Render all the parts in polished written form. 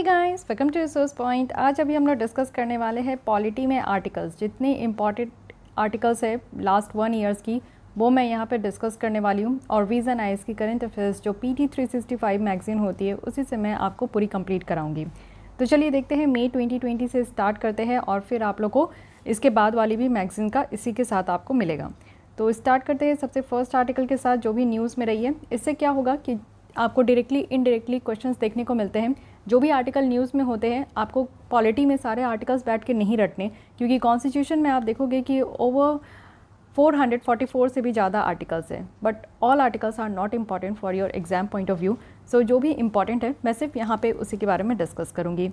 Guys, welcome to resource point. आज अभी हम लोग डिस्कस करने वाले हैं पॉलिटी में आर्टिकल्स। जितने इंपॉर्टेंट आर्टिकल्स है लास्ट 1 ईयर्स की, वो मैं यहाँ पे डिस्कस करने वाली हूँ। और विजन आईएएस की करंट अफेयर्स जो PT 365 मैगजीन होती है, उसी से मैं आपको पूरी कंप्लीट कराऊंगी। तो चलिए देखते हैं, मई 2020 से स्टार्ट करते हैं और फिर आप लोग को इसके बाद वाली भी मैगजीन का इसी के साथ आपको मिलेगा। तो स्टार्ट करते हैं सबसे फर्स्ट आर्टिकल के साथ, जो भी न्यूज़ में रही है। इससे क्या होगा कि आपको डायरेक्टली इनडायरेक्टली क्वेश्चंस देखने को मिलते हैं। जो भी आर्टिकल न्यूज़ में होते हैं, आपको पॉलिटी में सारे आर्टिकल्स बैठ के नहीं रटने, क्योंकि कॉन्स्टिट्यूशन में आप देखोगे कि ओवर 444 से भी ज़्यादा आर्टिकल्स हैं। But all articles are not important for your exam point of view. So जो भी इंपॉर्टेंट है मैं सिर्फ यहाँ पे उसी के बारे में डिस्कस करूँगी।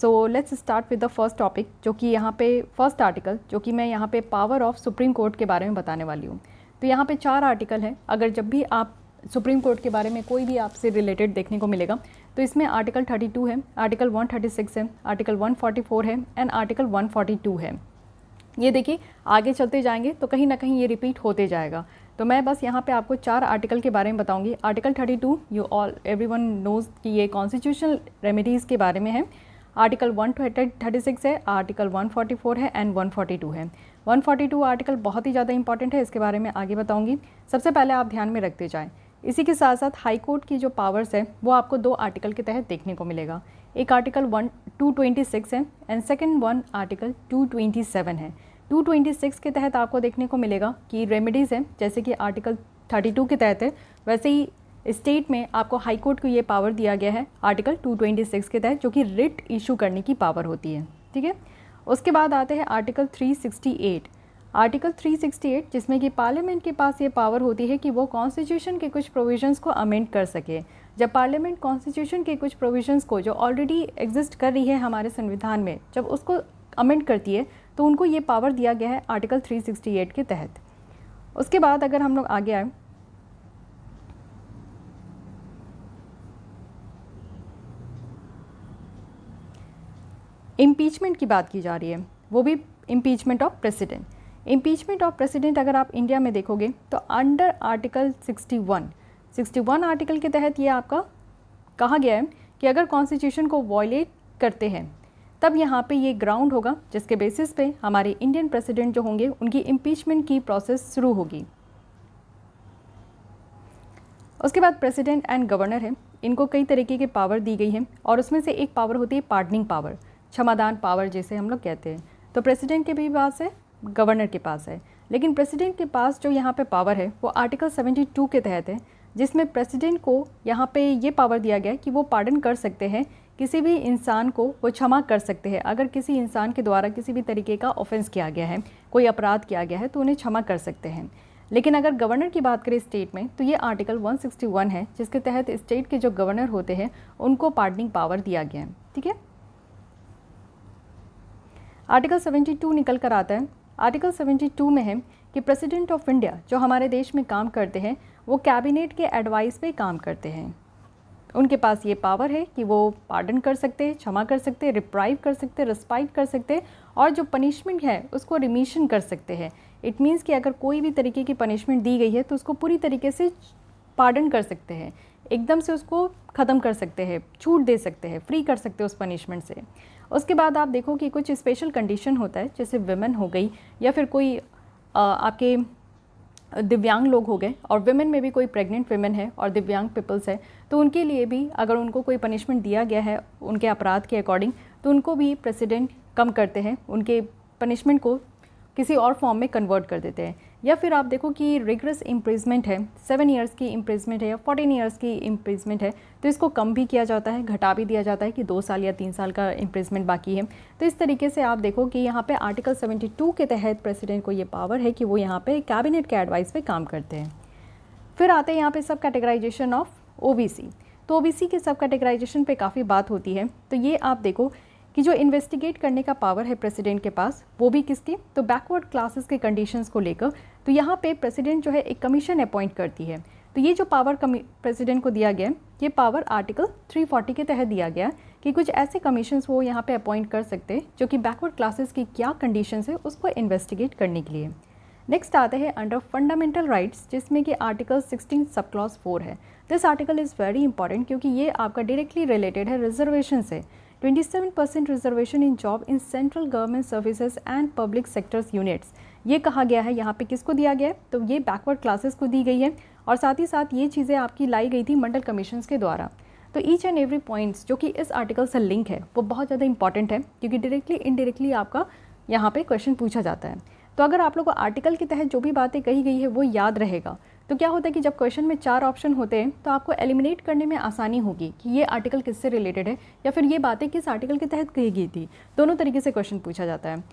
So let's start with the first topic, जो कि यहाँ पे फर्स्ट आर्टिकल, जो कि मैं यहाँ पे पावर ऑफ सुप्रीम कोर्ट के बारे में बताने वाली हूँ। तो यहाँ पे 4 आर्टिकल हैं। अगर जब भी आप सुप्रीम कोर्ट के बारे में कोई भी आपसे रिलेटेड देखने को मिलेगा, तो इसमें आर्टिकल 32 है, आर्टिकल 136 है, आर्टिकल 144 है एंड आर्टिकल 142 है। ये देखिए, आगे चलते जाएंगे तो कहीं ना कहीं ये रिपीट होते जाएगा। तो मैं बस यहाँ पे आपको 4 आर्टिकल के बारे में बताऊंगी। आर्टिकल 32 एवरीवन नोज कि ये कॉन्स्टिट्यूशनल रेमेडीज़ के बारे में है। आर्टिकल 136 है, आर्टिकल 144 है एंड 142 है। 142 आर्टिकल बहुत ही ज़्यादा इंपॉर्टेंट है, इसके बारे में आगे बताऊँगी। सबसे पहले आप ध्यान में रखते जाएँ। इसी के साथ साथ हाई कोर्ट की जो पावर्स है वो आपको 2 आर्टिकल के तहत देखने को मिलेगा। एक आर्टिकल 226 है एंड सेकंड वन आर्टिकल 227 है। 226 के तहत आपको देखने को मिलेगा कि रेमेडीज़ है, जैसे कि आर्टिकल 32 के तहत है, वैसे ही स्टेट में आपको हाई कोर्ट को ये पावर दिया गया है आर्टिकल 226 के तहत, जो कि रिट इशू करने की पावर होती है। ठीक है, उसके बाद आते हैं आर्टिकल 368। आर्टिकल 368 जिसमें कि पार्लियामेंट के पास ये पावर होती है कि वो कॉन्स्टिट्यूशन के कुछ प्रोविजंस को अमेंड कर सके। जब पार्लियामेंट कॉन्स्टिट्यूशन के कुछ प्रोविजंस को, जो ऑलरेडी एग्जिस्ट कर रही है हमारे संविधान में, जब उसको अमेंड करती है, तो उनको ये पावर दिया गया है आर्टिकल 368 के तहत। उसके बाद अगर हम लोग आगे आए, इम्पीचमेंट की बात की जा रही है, वो भी impeachment of president. Impeachment of president अगर आप इंडिया में देखोगे तो अंडर आर्टिकल 61 आर्टिकल के तहत ये आपका कहा गया है कि अगर कॉन्स्टिट्यूशन को वॉयलेट करते हैं, तब यहाँ पे ये ग्राउंड होगा जिसके बेसिस पे हमारे इंडियन प्रेसिडेंट जो होंगे उनकी इम्पीचमेंट की प्रोसेस शुरू होगी। उसके बाद प्रेसिडेंट एंड गवर्नर है, इनको कई तरीके की पावर दी गई है और उसमें से एक पावर होती है पार्डनिंग पावर, क्षमादान पावर जिसे हम लोग कहते हैं। तो प्रेसिडेंट के भी पास है, गवर्नर के पास है, लेकिन प्रेसिडेंट के पास जो यहाँ पे पावर है वो आर्टिकल 72 के तहत है, जिसमें प्रेसिडेंट को यहाँ पे ये पावर दिया गया है कि वो पार्डन कर सकते हैं, किसी भी इंसान को वो क्षमा कर सकते हैं। अगर किसी इंसान के द्वारा किसी भी तरीके का ऑफेंस किया गया है, कोई अपराध किया गया है, तो उन्हें क्षमा कर सकते हैं। लेकिन अगर गवर्नर की बात करें स्टेट में, तो ये आर्टिकल 161 है, जिसके तहत स्टेट के जो गवर्नर होते हैं उनको पार्डनिंग पावर दिया गया है। ठीक है, आर्टिकल 72 निकल कर आता है। आर्टिकल 72 में है कि प्रेसिडेंट ऑफ इंडिया जो हमारे देश में काम करते हैं, वो कैबिनेट के एडवाइस पे काम करते हैं। उनके पास ये पावर है कि वो पार्डन कर सकते हैं, क्षमा कर सकते हैं, रिप्राइव कर सकते हैं, रिस्पाइट कर सकते हैं, और जो पनिशमेंट है उसको रिमिशन कर सकते हैं। इट मीन्स कि अगर कोई भी तरीके की पनिशमेंट दी गई है तो उसको पूरी तरीके से पार्डन कर सकते हैं, एकदम से उसको ख़त्म कर सकते हैं, छूट दे सकते हैं, फ्री कर सकते हैं उस पनिशमेंट से। उसके बाद आप देखो कि कुछ स्पेशल कंडीशन होता है, जैसे विमेन हो गई या फिर कोई आपके दिव्यांग लोग हो गए, और विमेन में भी कोई प्रेग्नेंट विमेन है और दिव्यांग पीपल्स है, तो उनके लिए भी अगर उनको कोई पनिशमेंट दिया गया है उनके अपराध के अकॉर्डिंग, तो उनको भी प्रेसिडेंट कम करते हैं, उनके पनिशमेंट को किसी और फॉर्म में कन्वर्ट कर देते हैं। या फिर आप देखो कि रिग्रेस इम्प्रिजमेंट है, 7 ईयर्स की इम्प्रिजमेंट है या 14 ईयर्स की इम्प्रिजमेंट है, तो इसको कम भी किया जाता है, घटा भी दिया जाता है कि 2 साल या 3 साल का इम्प्रिजमेंट बाकी है। तो इस तरीके से आप देखो कि यहाँ पे आर्टिकल 72 के तहत प्रेसिडेंट को ये पावर है कि वो यहाँ पे कैबिनेट के एडवाइस पे काम करते हैं। फिर आते हैं यहाँ पे सब कैटेगराइजेशन ऑफ OBC। तो OBC के सब कैटेगराइजेशन पे काफ़ी बात होती है। तो ये आप देखो कि जो इन्वेस्टिगेट करने का पावर है प्रेसिडेंट के पास, वो भी किसकी, तो बैकवर्ड क्लासेस के कंडीशंस को लेकर। तो यहाँ पे प्रेसिडेंट जो है एक कमीशन अपॉइंट करती है। तो ये जो पावर प्रेसिडेंट को दिया गया, ये पावर आर्टिकल 340 के तहत दिया गया कि कुछ ऐसे कमीशंस वो यहाँ पे अपॉइंट कर सकते हैं जो कि बैकवर्ड क्लासेस की क्या कंडीशंस है उसको इन्वेस्टिगेट करने के लिए। नेक्स्ट आते हैं अंडर फंडामेंटल राइट्स, जिसमें कि आर्टिकल 16 सब क्लॉज 4 है। This article is very important क्योंकि ये आपका डायरेक्टली रिलेटेड है रिजर्वेशन से, 27% reservation in job in central government services and public sectors units. ये कहा गया है यहाँ पे किसको दिया गया है, तो ये बैकवर्ड क्लासेस को दी गई है और साथ ही साथ ये चीज़ें आपकी लाई गई थी मंडल कमीशंस के द्वारा। तो ईच एंड एवरी पॉइंट्स जो कि इस आर्टिकल से लिंक है वो बहुत ज़्यादा इंपॉर्टेंट है, क्योंकि डायरेक्टली इनडायरेक्टली आपका यहाँ पे क्वेश्चन पूछा जाता है। तो अगर आप लोग को आर्टिकल के तहत जो भी बातें कही गई है वो याद रहेगा, तो क्या होता है कि जब क्वेश्चन में 4 ऑप्शन होते हैं तो आपको एलिमिनेट करने में आसानी होगी कि ये आर्टिकल किससे रिलेटेड है या फिर ये बातें किस आर्टिकल के तहत कही गई थी। दोनों तरीके से क्वेश्चन पूछा जाता है।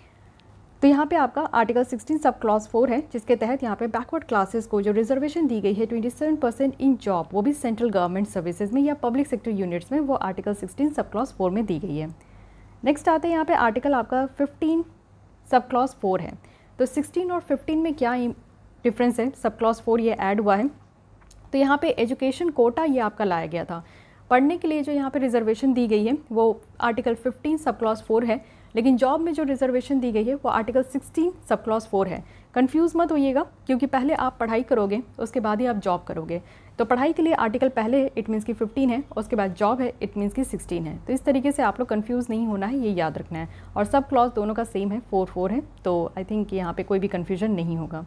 तो यहाँ पे आपका आर्टिकल 16 सब क्लॉज 4 है, जिसके तहत यहाँ पे बैकवर्ड क्लासेस को जो रिजर्वेशन दी गई है 27% इन जॉब, वो भी सेंट्रल गवर्नमेंट सर्विसेज में या पब्लिक सेक्टर यूनिट्स में, वो आर्टिकल 16 सब क्लॉज 4 में दी गई है। नेक्स्ट आते हैं यहाँ पे आर्टिकल आपका 15 सब क्लॉज 4 है। तो 16 और 15 में क्या डिफरेंस है, सब क्लॉज 4 ये ऐड हुआ है। तो यहाँ पे एजुकेशन कोटा ये आपका लाया गया था, पढ़ने के लिए जो यहाँ पे रिजर्वेशन दी गई है वो आर्टिकल 15 सब क्लॉज 4 है, लेकिन जॉब में जो रिजर्वेशन दी गई है वो आर्टिकल 16 सब क्लॉज 4 है। कंफ्यूज मत होइएगा, क्योंकि पहले आप पढ़ाई करोगे उसके बाद ही आप जॉब करोगे। तो पढ़ाई के लिए आर्टिकल पहले इट मीन्स की 15 है, उसके बाद जॉब है इट मीन्स की 16 है। तो इस तरीके से आप लोग कंफ्यूज नहीं होना है, ये याद रखना है। और सब क्लॉज दोनों का सेम है, 4 है, तो आई थिंक यहाँ पे कोई भी कन्फ्यूजन नहीं होगा।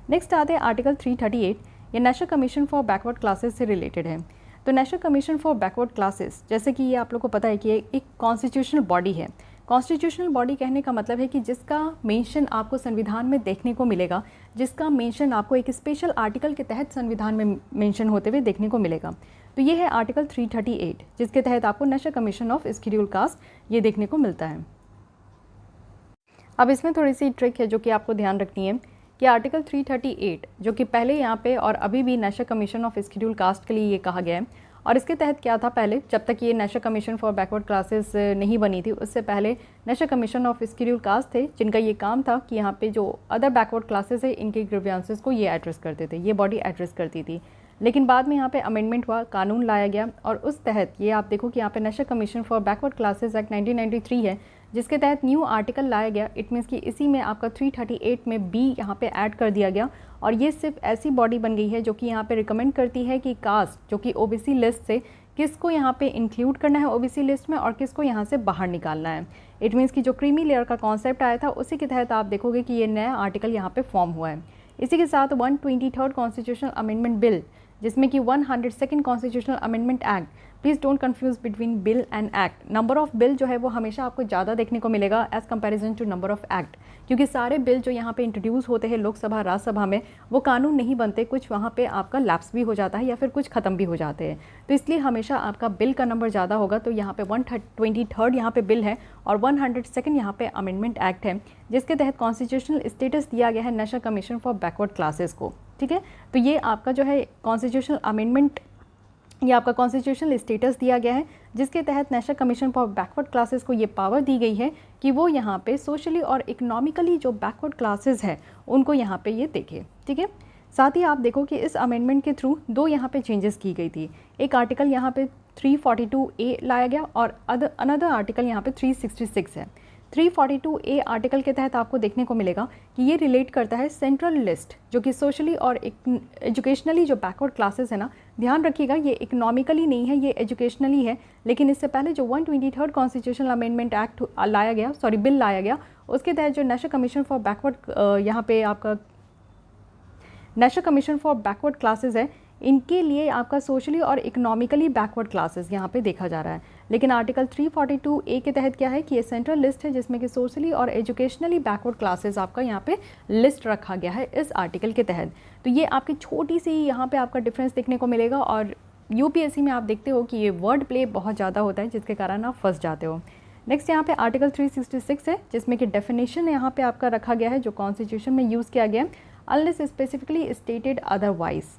नेक्स्ट आते हैं आर्टिकल 338, ये national commission for backward classes से रिलेटेड है। तो national commission for backward classes, जैसे कि ये आप लोग को पता है कि ये एक कॉन्स्टिट्यूशनल बॉडी है। कॉन्स्टिट्यूशनल बॉडी कहने का मतलब है कि जिसका मेंशन आपको संविधान में देखने को मिलेगा, जिसका मेंशन आपको एक स्पेशल आर्टिकल के तहत संविधान में मेंशन होते हुए देखने को मिलेगा। तो ये है आर्टिकल 338, जिसके तहत आपको national commission of schedule caste ये देखने को मिलता है। अब इसमें थोड़ी सी ट्रिक है जो कि आपको ध्यान रखनी है कि आर्टिकल 338 जो कि पहले यहाँ पे और अभी भी national commission of schedule caste के लिए ये कहा गया है, और इसके तहत क्या था, पहले जब तक ये national commission for backward classes नहीं बनी थी उससे पहले national commission of schedule caste थे, जिनका ये काम था कि यहाँ पे जो अदर बैकवर्ड क्लासेस है इनके ग्रीवेंसेस को ये एड्रेस करते थे, ये बॉडी एड्रेस करती थी। लेकिन बाद में यहाँ पे अमेंडमेंट हुआ, कानून लाया गया और उस तहत ये आप देखो कि यहाँ पे national commission for backward classes act 1993 है, जिसके तहत न्यू आर्टिकल लाया गया। इट मीन्स कि इसी में आपका 338 में बी यहाँ पे ऐड कर दिया गया, और ये सिर्फ ऐसी बॉडी बन गई है जो कि यहाँ पे रिकमेंड करती है कि कास्ट जो कि ओबीसी लिस्ट से किसको यहाँ पे इंक्लूड करना है ओबीसी लिस्ट में और किसको यहाँ से बाहर निकालना है। इट मीन्स कि जो क्रीमी लेयर का कॉन्सेप्ट आया था उसी के तहत आप देखोगे कि ये नया आर्टिकल यहाँ पे फॉर्म हुआ है। इसी के साथ 123 कॉन्स्टिट्यूशनल अमेंडमेंट बिल, जिसमें कि 102 constitutional amendment act, please don't confuse between bill and act. Number of bill जो है वो हमेशा आपको ज़्यादा देखने को मिलेगा as comparison to number of act, क्योंकि सारे बिल जो यहाँ पे इंट्रोड्यूस होते हैं लोकसभा राज्यसभा में वो कानून नहीं बनते, कुछ वहाँ पे आपका लैप्स भी हो जाता है या फिर कुछ ख़त्म भी हो जाते हैं। तो इसलिए हमेशा आपका बिल का नंबर ज़्यादा होगा। तो यहाँ पे 123 यहाँ पे बिल है और 102 यहाँ पे अमेंडमेंट एक्ट है, जिसके तहत कॉन्स्टिट्यूशनल स्टेटस दिया गया है national commission for backward classes को। ठीक है, तो ये आपका जो है कॉन्स्टिट्यूशनल अमेंडमेंट, ये आपका कॉन्स्टिट्यूशनल स्टेटस दिया गया है, जिसके तहत national commission for backward classes को ये पावर दी गई है कि वो यहाँ पे सोशली और इकोनॉमिकली जो बैकवर्ड क्लासेस है उनको यहाँ पे ये देखे। ठीक है, साथ ही आप देखो कि इस अमेंडमेंट के थ्रू 2 यहाँ पे चेंजेस की गई थी। एक आर्टिकल यहाँ पे 342A लाया गया और अनदर आर्टिकल यहाँ पे 366 है। 342A आर्टिकल के तहत आपको देखने को मिलेगा कि ये रिलेट करता है सेंट्रल लिस्ट जो कि सोशली और एजुकेशनली जो बैकवर्ड क्लासेस है ना, ध्यान रखिएगा ये इकोनॉमिकली नहीं है, ये एजुकेशनली है। लेकिन इससे पहले जो 123 कॉन्स्टिट्यूशनल अमेंडमेंट एक्ट लाया गया, बिल लाया गया, उसके तहत जो नेशनल कमीशन फॉर बैकवर्ड यहाँ पे आपका national commission for backward classes है, इनके लिए आपका सोशली और इकोनॉमिकली बैकवर्ड क्लासेस यहाँ पे देखा जा रहा है। लेकिन आर्टिकल 342A के तहत क्या है कि ये सेंट्रल लिस्ट है, जिसमें कि सोशली और एजुकेशनली बैकवर्ड क्लासेस आपका यहाँ पे लिस्ट रखा गया है इस आर्टिकल के तहत। तो ये आपकी छोटी सी यहाँ पे आपका डिफरेंस देखने को मिलेगा, और यूपीएससी में आप देखते हो कि ये वर्ड प्ले बहुत ज़्यादा होता है, जिसके कारण आप फंस जाते हो। नेक्स्ट यहाँ पे आर्टिकल 366 है, जिसमें कि डेफिनेशन यहाँ पे आपका रखा गया है जो कॉन्स्टिट्यूशन में यूज़ किया गया है, अनलेस स्पेसिफिकली स्टेटेड अदरवाइज।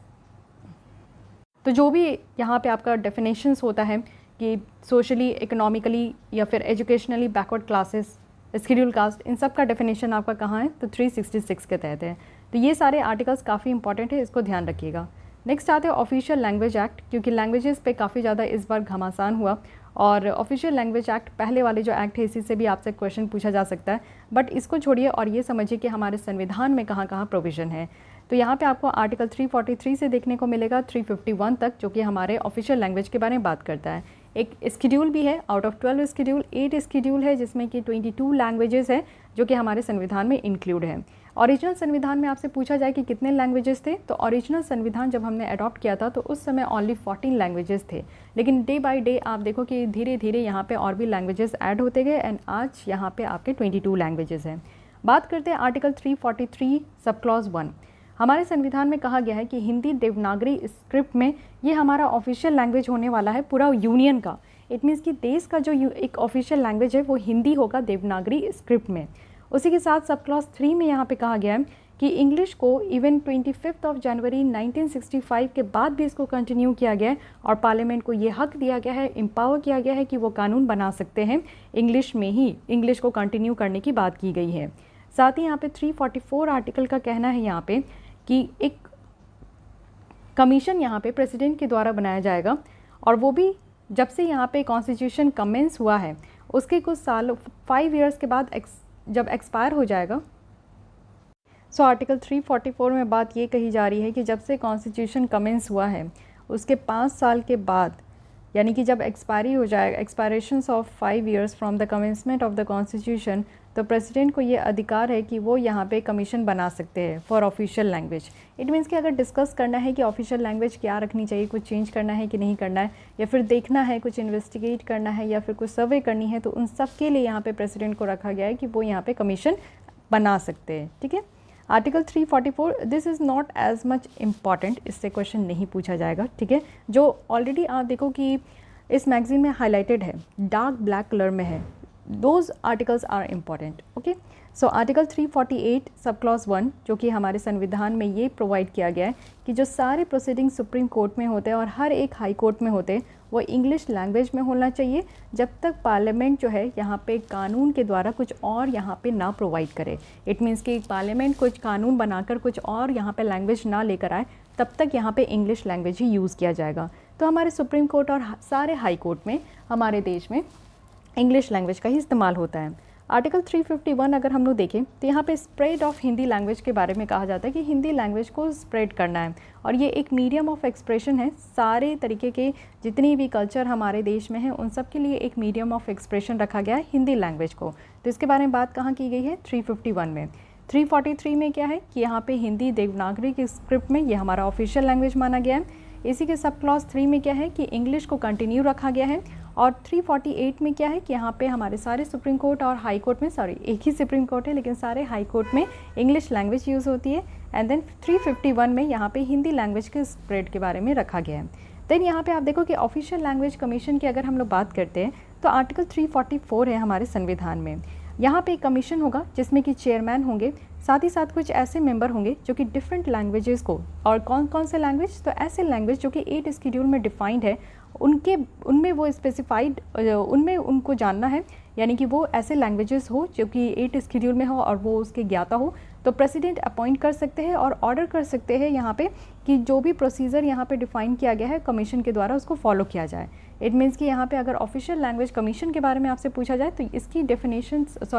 तो जो भी यहाँ पे आपका डेफिनेशंस होता है कि सोशली, इकोनॉमिकली या फिर educationally backward classes, schedule caste, इन सब का डेफिनेशन आपका कहाँ है, तो 366 के तहत है। तो ये सारे आर्टिकल्स काफ़ी इंपॉर्टेंट है, इसको ध्यान रखिएगा। नेक्स्ट आते हैं ऑफिशियल लैंग्वेज एक्ट, क्योंकि लैंग्वेजेस पे काफ़ी ज़्यादा इस बार घमासान हुआ, और ऑफिशियल लैंग्वेज एक्ट पहले वाले जो एक्ट है इसी से भी आपसे क्वेश्चन पूछा जा सकता है, बट इसको छोड़िए और ये समझिए कि हमारे संविधान में कहाँ कहाँ प्रोविज़न है। तो यहाँ पे आपको आर्टिकल 343 से देखने को मिलेगा 351 तक, जो कि हमारे ऑफिशियल लैंग्वेज के बारे में बात करता है। एक स्केड्यूल भी है, आउट ऑफ 12 स्केड्यूल 8 स्केड्यूल है, जिसमें कि 22 लैंग्वेजेस है जो कि हमारे संविधान में इंक्लूड है। ओरिजिनल संविधान में आपसे पूछा जाए कि कितने लैंग्वेजेस थे, तो ओरिजिनल संविधान जब हमने अडॉप्ट किया था तो उस समय ओनली 14 लैंग्वेजेस थे, लेकिन डे बाय डे आप देखो कि धीरे धीरे यहाँ पे और भी लैंग्वेजेस ऐड होते गए एंड आज यहाँ पे आपके 22 लैंग्वेजेस हैं। बात करते हैं आर्टिकल 343 सब क्लॉज 1। हमारे संविधान में कहा गया है कि हिंदी देवनागरी स्क्रिप्ट में ये हमारा ऑफिशियल लैंग्वेज होने वाला है पूरा यूनियन का। इट मीन्स कि देश का जो एक ऑफिशियल लैंग्वेज है वो हिंदी होगा देवनागरी स्क्रिप्ट में। उसी के साथ सब क्लॉज 3 में यहाँ पे कहा गया है कि इंग्लिश को इवन 25 जनवरी 1965 के बाद भी इसको कंटिन्यू किया गया है और पार्लियामेंट को ये हक दिया गया है, एम्पावर किया गया है कि वो कानून बना सकते हैं इंग्लिश में ही, इंग्लिश को कंटिन्यू करने की बात की गई है। साथ ही यहाँ पे 344 आर्टिकल का कहना है यहाँ पे कि एक कमीशन यहाँ पे प्रेसिडेंट के द्वारा बनाया जाएगा और वो भी जब से यहाँ पे कॉन्स्टिट्यूशन कमेंस हुआ है उसके कुछ साल 5 इयर्स के बाद जब एक्सपायर हो जाएगा। सो आर्टिकल 344 में बात ये कही जा रही है कि जब से कॉन्स्टिट्यूशन कमेंस हुआ है उसके 5 साल के बाद, यानी कि जब एक्सपायरी हो जाएगा, expirations of 5 years from the commencement of the constitution, तो प्रेसिडेंट को ये अधिकार है कि वो यहाँ पे कमीशन बना सकते हैं for official language. It means कि अगर डिस्कस करना है कि ऑफिशियल लैंग्वेज क्या रखनी चाहिए, कुछ चेंज करना है कि नहीं करना है, या फिर देखना है, कुछ इन्वेस्टिगेट करना है, या फिर कुछ सर्वे करनी है, तो उन सब के लिए यहाँ पे प्रेसिडेंट को रखा गया है कि वो यहाँ पे कमीशन बना सकते हैं। ठीक है। Article 344 this is not as much important, इससे क्वेश्चन नहीं पूछा जाएगा। ठीक है। जो ऑलरेडी आप देखो कि इस मैगजीन में हाईलाइटेड है, डार्क ब्लैक कलर में है, those articles are important. Okay. So article 348 sub clause 1 जो कि हमारे संविधान में ये प्रोवाइड किया गया है कि जो सारे प्रोसीडिंग सुप्रीम कोर्ट में होते हैं और हर एक हाई कोर्ट में होते हैं वो इंग्लिश लैंग्वेज में होना चाहिए जब तक पार्लियामेंट जो है यहाँ पे कानून के द्वारा कुछ और यहाँ पे ना प्रोवाइड करे। इट मीन्स कि पार्लियामेंट कुछ कानून बनाकर कुछ और यहाँ पे लैंग्वेज ना लेकर आए, तब तक यहाँ पे इंग्लिश लैंग्वेज ही यूज़ किया जाएगा। तो हमारे सुप्रीम कोर्ट और सारे हाई कोर्ट में हमारे देश में इंग्लिश लैंग्वेज का ही इस्तेमाल होता है। आर्टिकल 351 अगर हम लोग देखें तो यहाँ पे स्प्रेड ऑफ हिंदी लैंग्वेज के बारे में कहा जाता है कि हिंदी लैंग्वेज को स्प्रेड करना है और ये एक मीडियम ऑफ एक्सप्रेशन है। सारे तरीके के जितनी भी कल्चर हमारे देश में है उन सब के लिए एक मीडियम ऑफ एक्सप्रेशन रखा गया है हिंदी लैंग्वेज को। तो इसके बारे में बात कहाँ की गई है? 351 में। 343 में क्या है कि यहाँ पे हिंदी देवनागरी के स्क्रिप्ट में ये हमारा ऑफिशियल लैंग्वेज माना गया है। इसी के सब क्लॉज 3 में क्या है कि इंग्लिश को कंटिन्यू रखा गया है। और 348 में क्या है कि यहाँ पे हमारे सारे सुप्रीम कोर्ट और हाई कोर्ट में, सॉरी एक ही सुप्रीम कोर्ट है लेकिन सारे हाई कोर्ट में इंग्लिश लैंग्वेज यूज़ होती है। एंड देन 351 में यहाँ पे हिंदी लैंग्वेज के स्प्रेड के बारे में रखा गया है। देन यहाँ पे आप देखो कि ऑफिशियल लैंग्वेज कमीशन की अगर हम लोग बात करते हैं तो आर्टिकल 344 है हमारे संविधान में। यहाँ पे एक कमीशन होगा जिसमें कि चेयरमैन होंगे, साथ ही साथ कुछ ऐसे मेंबर होंगे जो कि डिफरेंट लैंग्वेजेस को, और कौन कौन से लैंग्वेज, तो ऐसे लैंग्वेज जो कि 8 शेड्यूल में डिफाइंड है उनमें वो स्पेसिफाइड, उनमें उनको जानना है, यानी कि वो ऐसे लैंग्वेजेस हो जो कि 8 शेड्यूल में हो और वो उसके ज्ञाता हो, तो प्रेसिडेंट अपॉइंट कर सकते हैं और ऑर्डर कर सकते हैं यहाँ पे कि जो भी प्रोसीजर यहाँ पे डिफाइन किया गया है कमीशन के द्वारा उसको फॉलो किया जाए। इट मीन्स कि यहाँ पे अगर ऑफिशियल लैंग्वेज कमीशन के बारे में आपसे पूछा जाए तो इसकी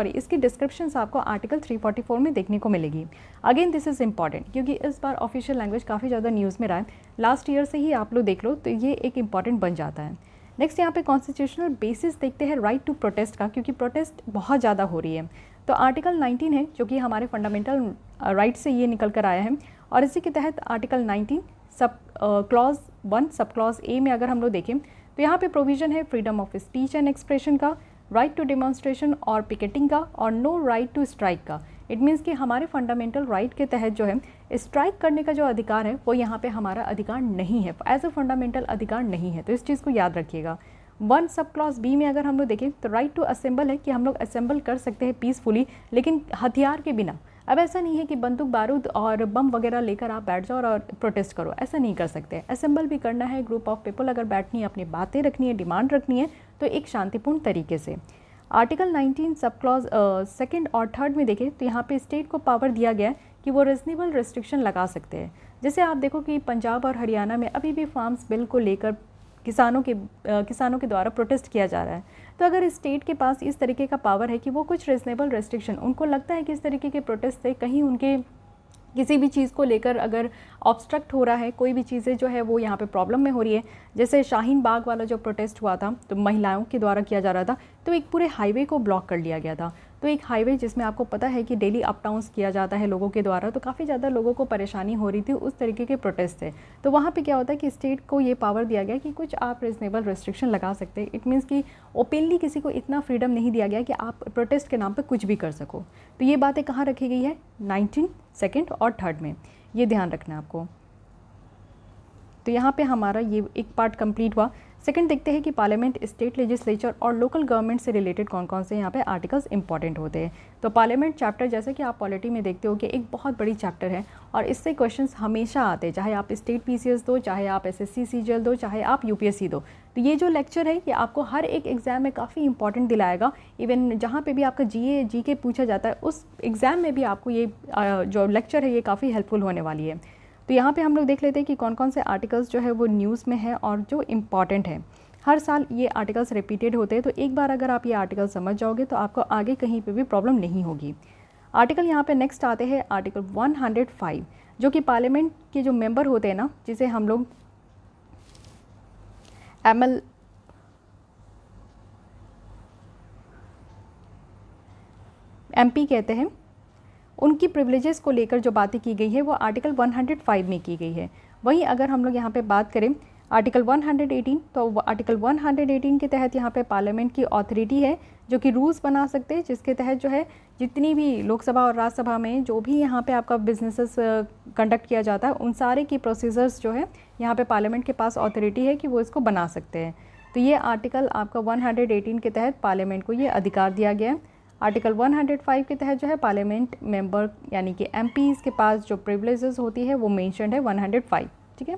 इसकी डिस्क्रिप्शंस आपको आर्टिकल 344 में देखने को मिलेगी। अगेन दिस इज़ इंपॉर्टेंट क्योंकि इस बार ऑफिशियल लैंग्वेज काफ़ी ज़्यादा न्यूज़ में रहा है, लास्ट ईयर से ही आप लोग देख लो तो ये एक इंपॉर्टेंट बन जाता है। नेक्स्ट यहाँ पे कॉन्स्टिट्यूशनल बेसिस देखते हैं राइट टू प्रोटेस्ट का, क्योंकि प्रोटेस्ट बहुत ज़्यादा हो रही है। तो आर्टिकल 19 है जो कि हमारे फंडामेंटल राइट से ये निकल कर आया है और इसी के तहत article 19 sub clause 1 sub clause A में अगर हम लोग देखें तो यहाँ पे प्रोविज़न है freedom of speech and expression का, राइट टू डेमोन्स्ट्रेशन और पिकेटिंग का, और नो राइट टू स्ट्राइक का। इट मीन्स कि हमारे फंडामेंटल राइट के तहत जो है स्ट्राइक करने का जो अधिकार है वो यहाँ पे हमारा अधिकार नहीं है, एज अ फंडामेंटल अधिकार नहीं है, तो इस चीज़ को याद रखिएगा। 1 सब क्लॉज बी में अगर हम लोग देखें तो राइट टू असेंबल है कि हम लोग असेंबल कर सकते हैं पीसफुली लेकिन हथियार के बिना। अब ऐसा नहीं है कि बंदूक बारूद और बम वगैरह लेकर आप बैठ जाओ और प्रोटेस्ट करो, ऐसा नहीं कर सकते। असेंबल भी करना है, ग्रुप ऑफ पीपल अगर बैठनी है, अपनी बातें रखनी है, डिमांड रखनी है तो एक शांतिपूर्ण तरीके से। आर्टिकल 19 सब क्लॉज 2nd और 3rd में देखें तो यहाँ पे स्टेट को पावर दिया गया है कि वो रीजनेबल रेस्ट्रिक्शन लगा सकते हैं। जैसे आप देखो कि पंजाब और हरियाणा में अभी भी फार्म्स बिल को लेकर किसानों के द्वारा प्रोटेस्ट किया जा रहा है। तो अगर स्टेट के पास इस तरीके का पावर है कि वो कुछ रीजनेबल रेस्ट्रिक्शन, उनको लगता है कि इस तरीके के प्रोटेस्ट से कहीं उनके किसी भी चीज़ को लेकर अगर ऑब्स्ट्रक्ट हो रहा है, कोई भी चीज़ें जो है वो यहाँ पे प्रॉब्लम में हो रही है, जैसे शाहीन बाग वाला जो प्रोटेस्ट हुआ था तो महिलाओं के द्वारा किया जा रहा था, तो एक पूरे हाईवे को ब्लॉक कर लिया गया था। तो एक हाईवे जिसमें आपको पता है कि डेली अप डाउन्स किया जाता है लोगों के द्वारा, तो काफ़ी ज़्यादा लोगों को परेशानी हो रही थी उस तरीके के प्रोटेस्ट से। तो वहाँ पे क्या होता है कि स्टेट को ये पावर दिया गया कि कुछ आप रीजनेबल रेस्ट्रिक्शन लगा सकते हैं। इट मीन्स कि ओपनली किसी को इतना फ्रीडम नहीं दिया गया कि आप प्रोटेस्ट के नाम पर कुछ भी कर सको। तो ये बातें कहाँ रखी गई है, 19, 2 और 3 में, ये ध्यान रखना है आपको। तो यहाँ पे हमारा ये एक पार्ट कंप्लीट हुआ। सेकंड देखते हैं कि पार्लियामेंट, स्टेट लेजिस्लेचर और लोकल गवर्नमेंट से रिलेटेड कौन कौन से यहाँ पे आर्टिकल्स इंपॉर्टेंट होते हैं। तो पार्लियामेंट चैप्टर, जैसे कि आप पॉलिटी में देखते हो कि एक बहुत बड़ी चैप्टर है और इससे क्वेश्चंस हमेशा आते हैं, चाहे आप स्टेट पीसीएस दो, चाहे आप एसएससी सीजीएल दो, चाहे आप यूपीएससी दो। तो ये जो लेक्चर है ये आपको हर एक एग्जाम में काफ़ी इंपॉर्टेंट दिलाएगा। इवन जहाँ पे भी आपका जीके पूछा जाता है उस एग्ज़ाम में भी आपको ये जो लेक्चर है ये काफ़ी हेल्पफुल होने वाली है। तो यहाँ पे हम लोग देख लेते हैं कि कौन कौन से आर्टिकल्स जो है वो न्यूज़ में है और जो इम्पॉर्टेंट है। हर साल ये आर्टिकल्स रिपीटेड होते हैं, तो एक बार अगर आप ये आर्टिकल समझ जाओगे तो आपको आगे कहीं पे भी प्रॉब्लम नहीं होगी। आर्टिकल यहाँ पे नेक्स्ट आते हैं आर्टिकल 105, जो कि पार्लियामेंट के जो मेंबर होते हैं ना, जिसे हम लोग MP कहते हैं, उनकी प्रिविलेजेस को लेकर जो बातें की गई है वो आर्टिकल 105 में की गई है। वहीं अगर हम लोग यहाँ पे बात करें आर्टिकल 118, तो आर्टिकल 118 के तहत यहाँ पे पार्लियामेंट की ऑथोरिटी है जो कि रूल्स बना सकते हैं, जिसके तहत जो है जितनी भी लोकसभा और राज्यसभा में जो भी यहाँ पे आपका बिजनेसेस कंडक्ट किया जाता है उन सारे की प्रोसीजर्स जो है यहाँ पे पार्लियामेंट के पास ऑथोरिटी है कि वो इसको बना सकते हैं। तो ये आर्टिकल आपका 118 के तहत पार्लियामेंट को ये अधिकार दिया गया है। आर्टिकल 105 के तहत जो है पार्लियामेंट मेंबर यानी कि MPs के पास जो प्रिविलेजेस होती है वो मेंशन्ड है 105। ठीक है।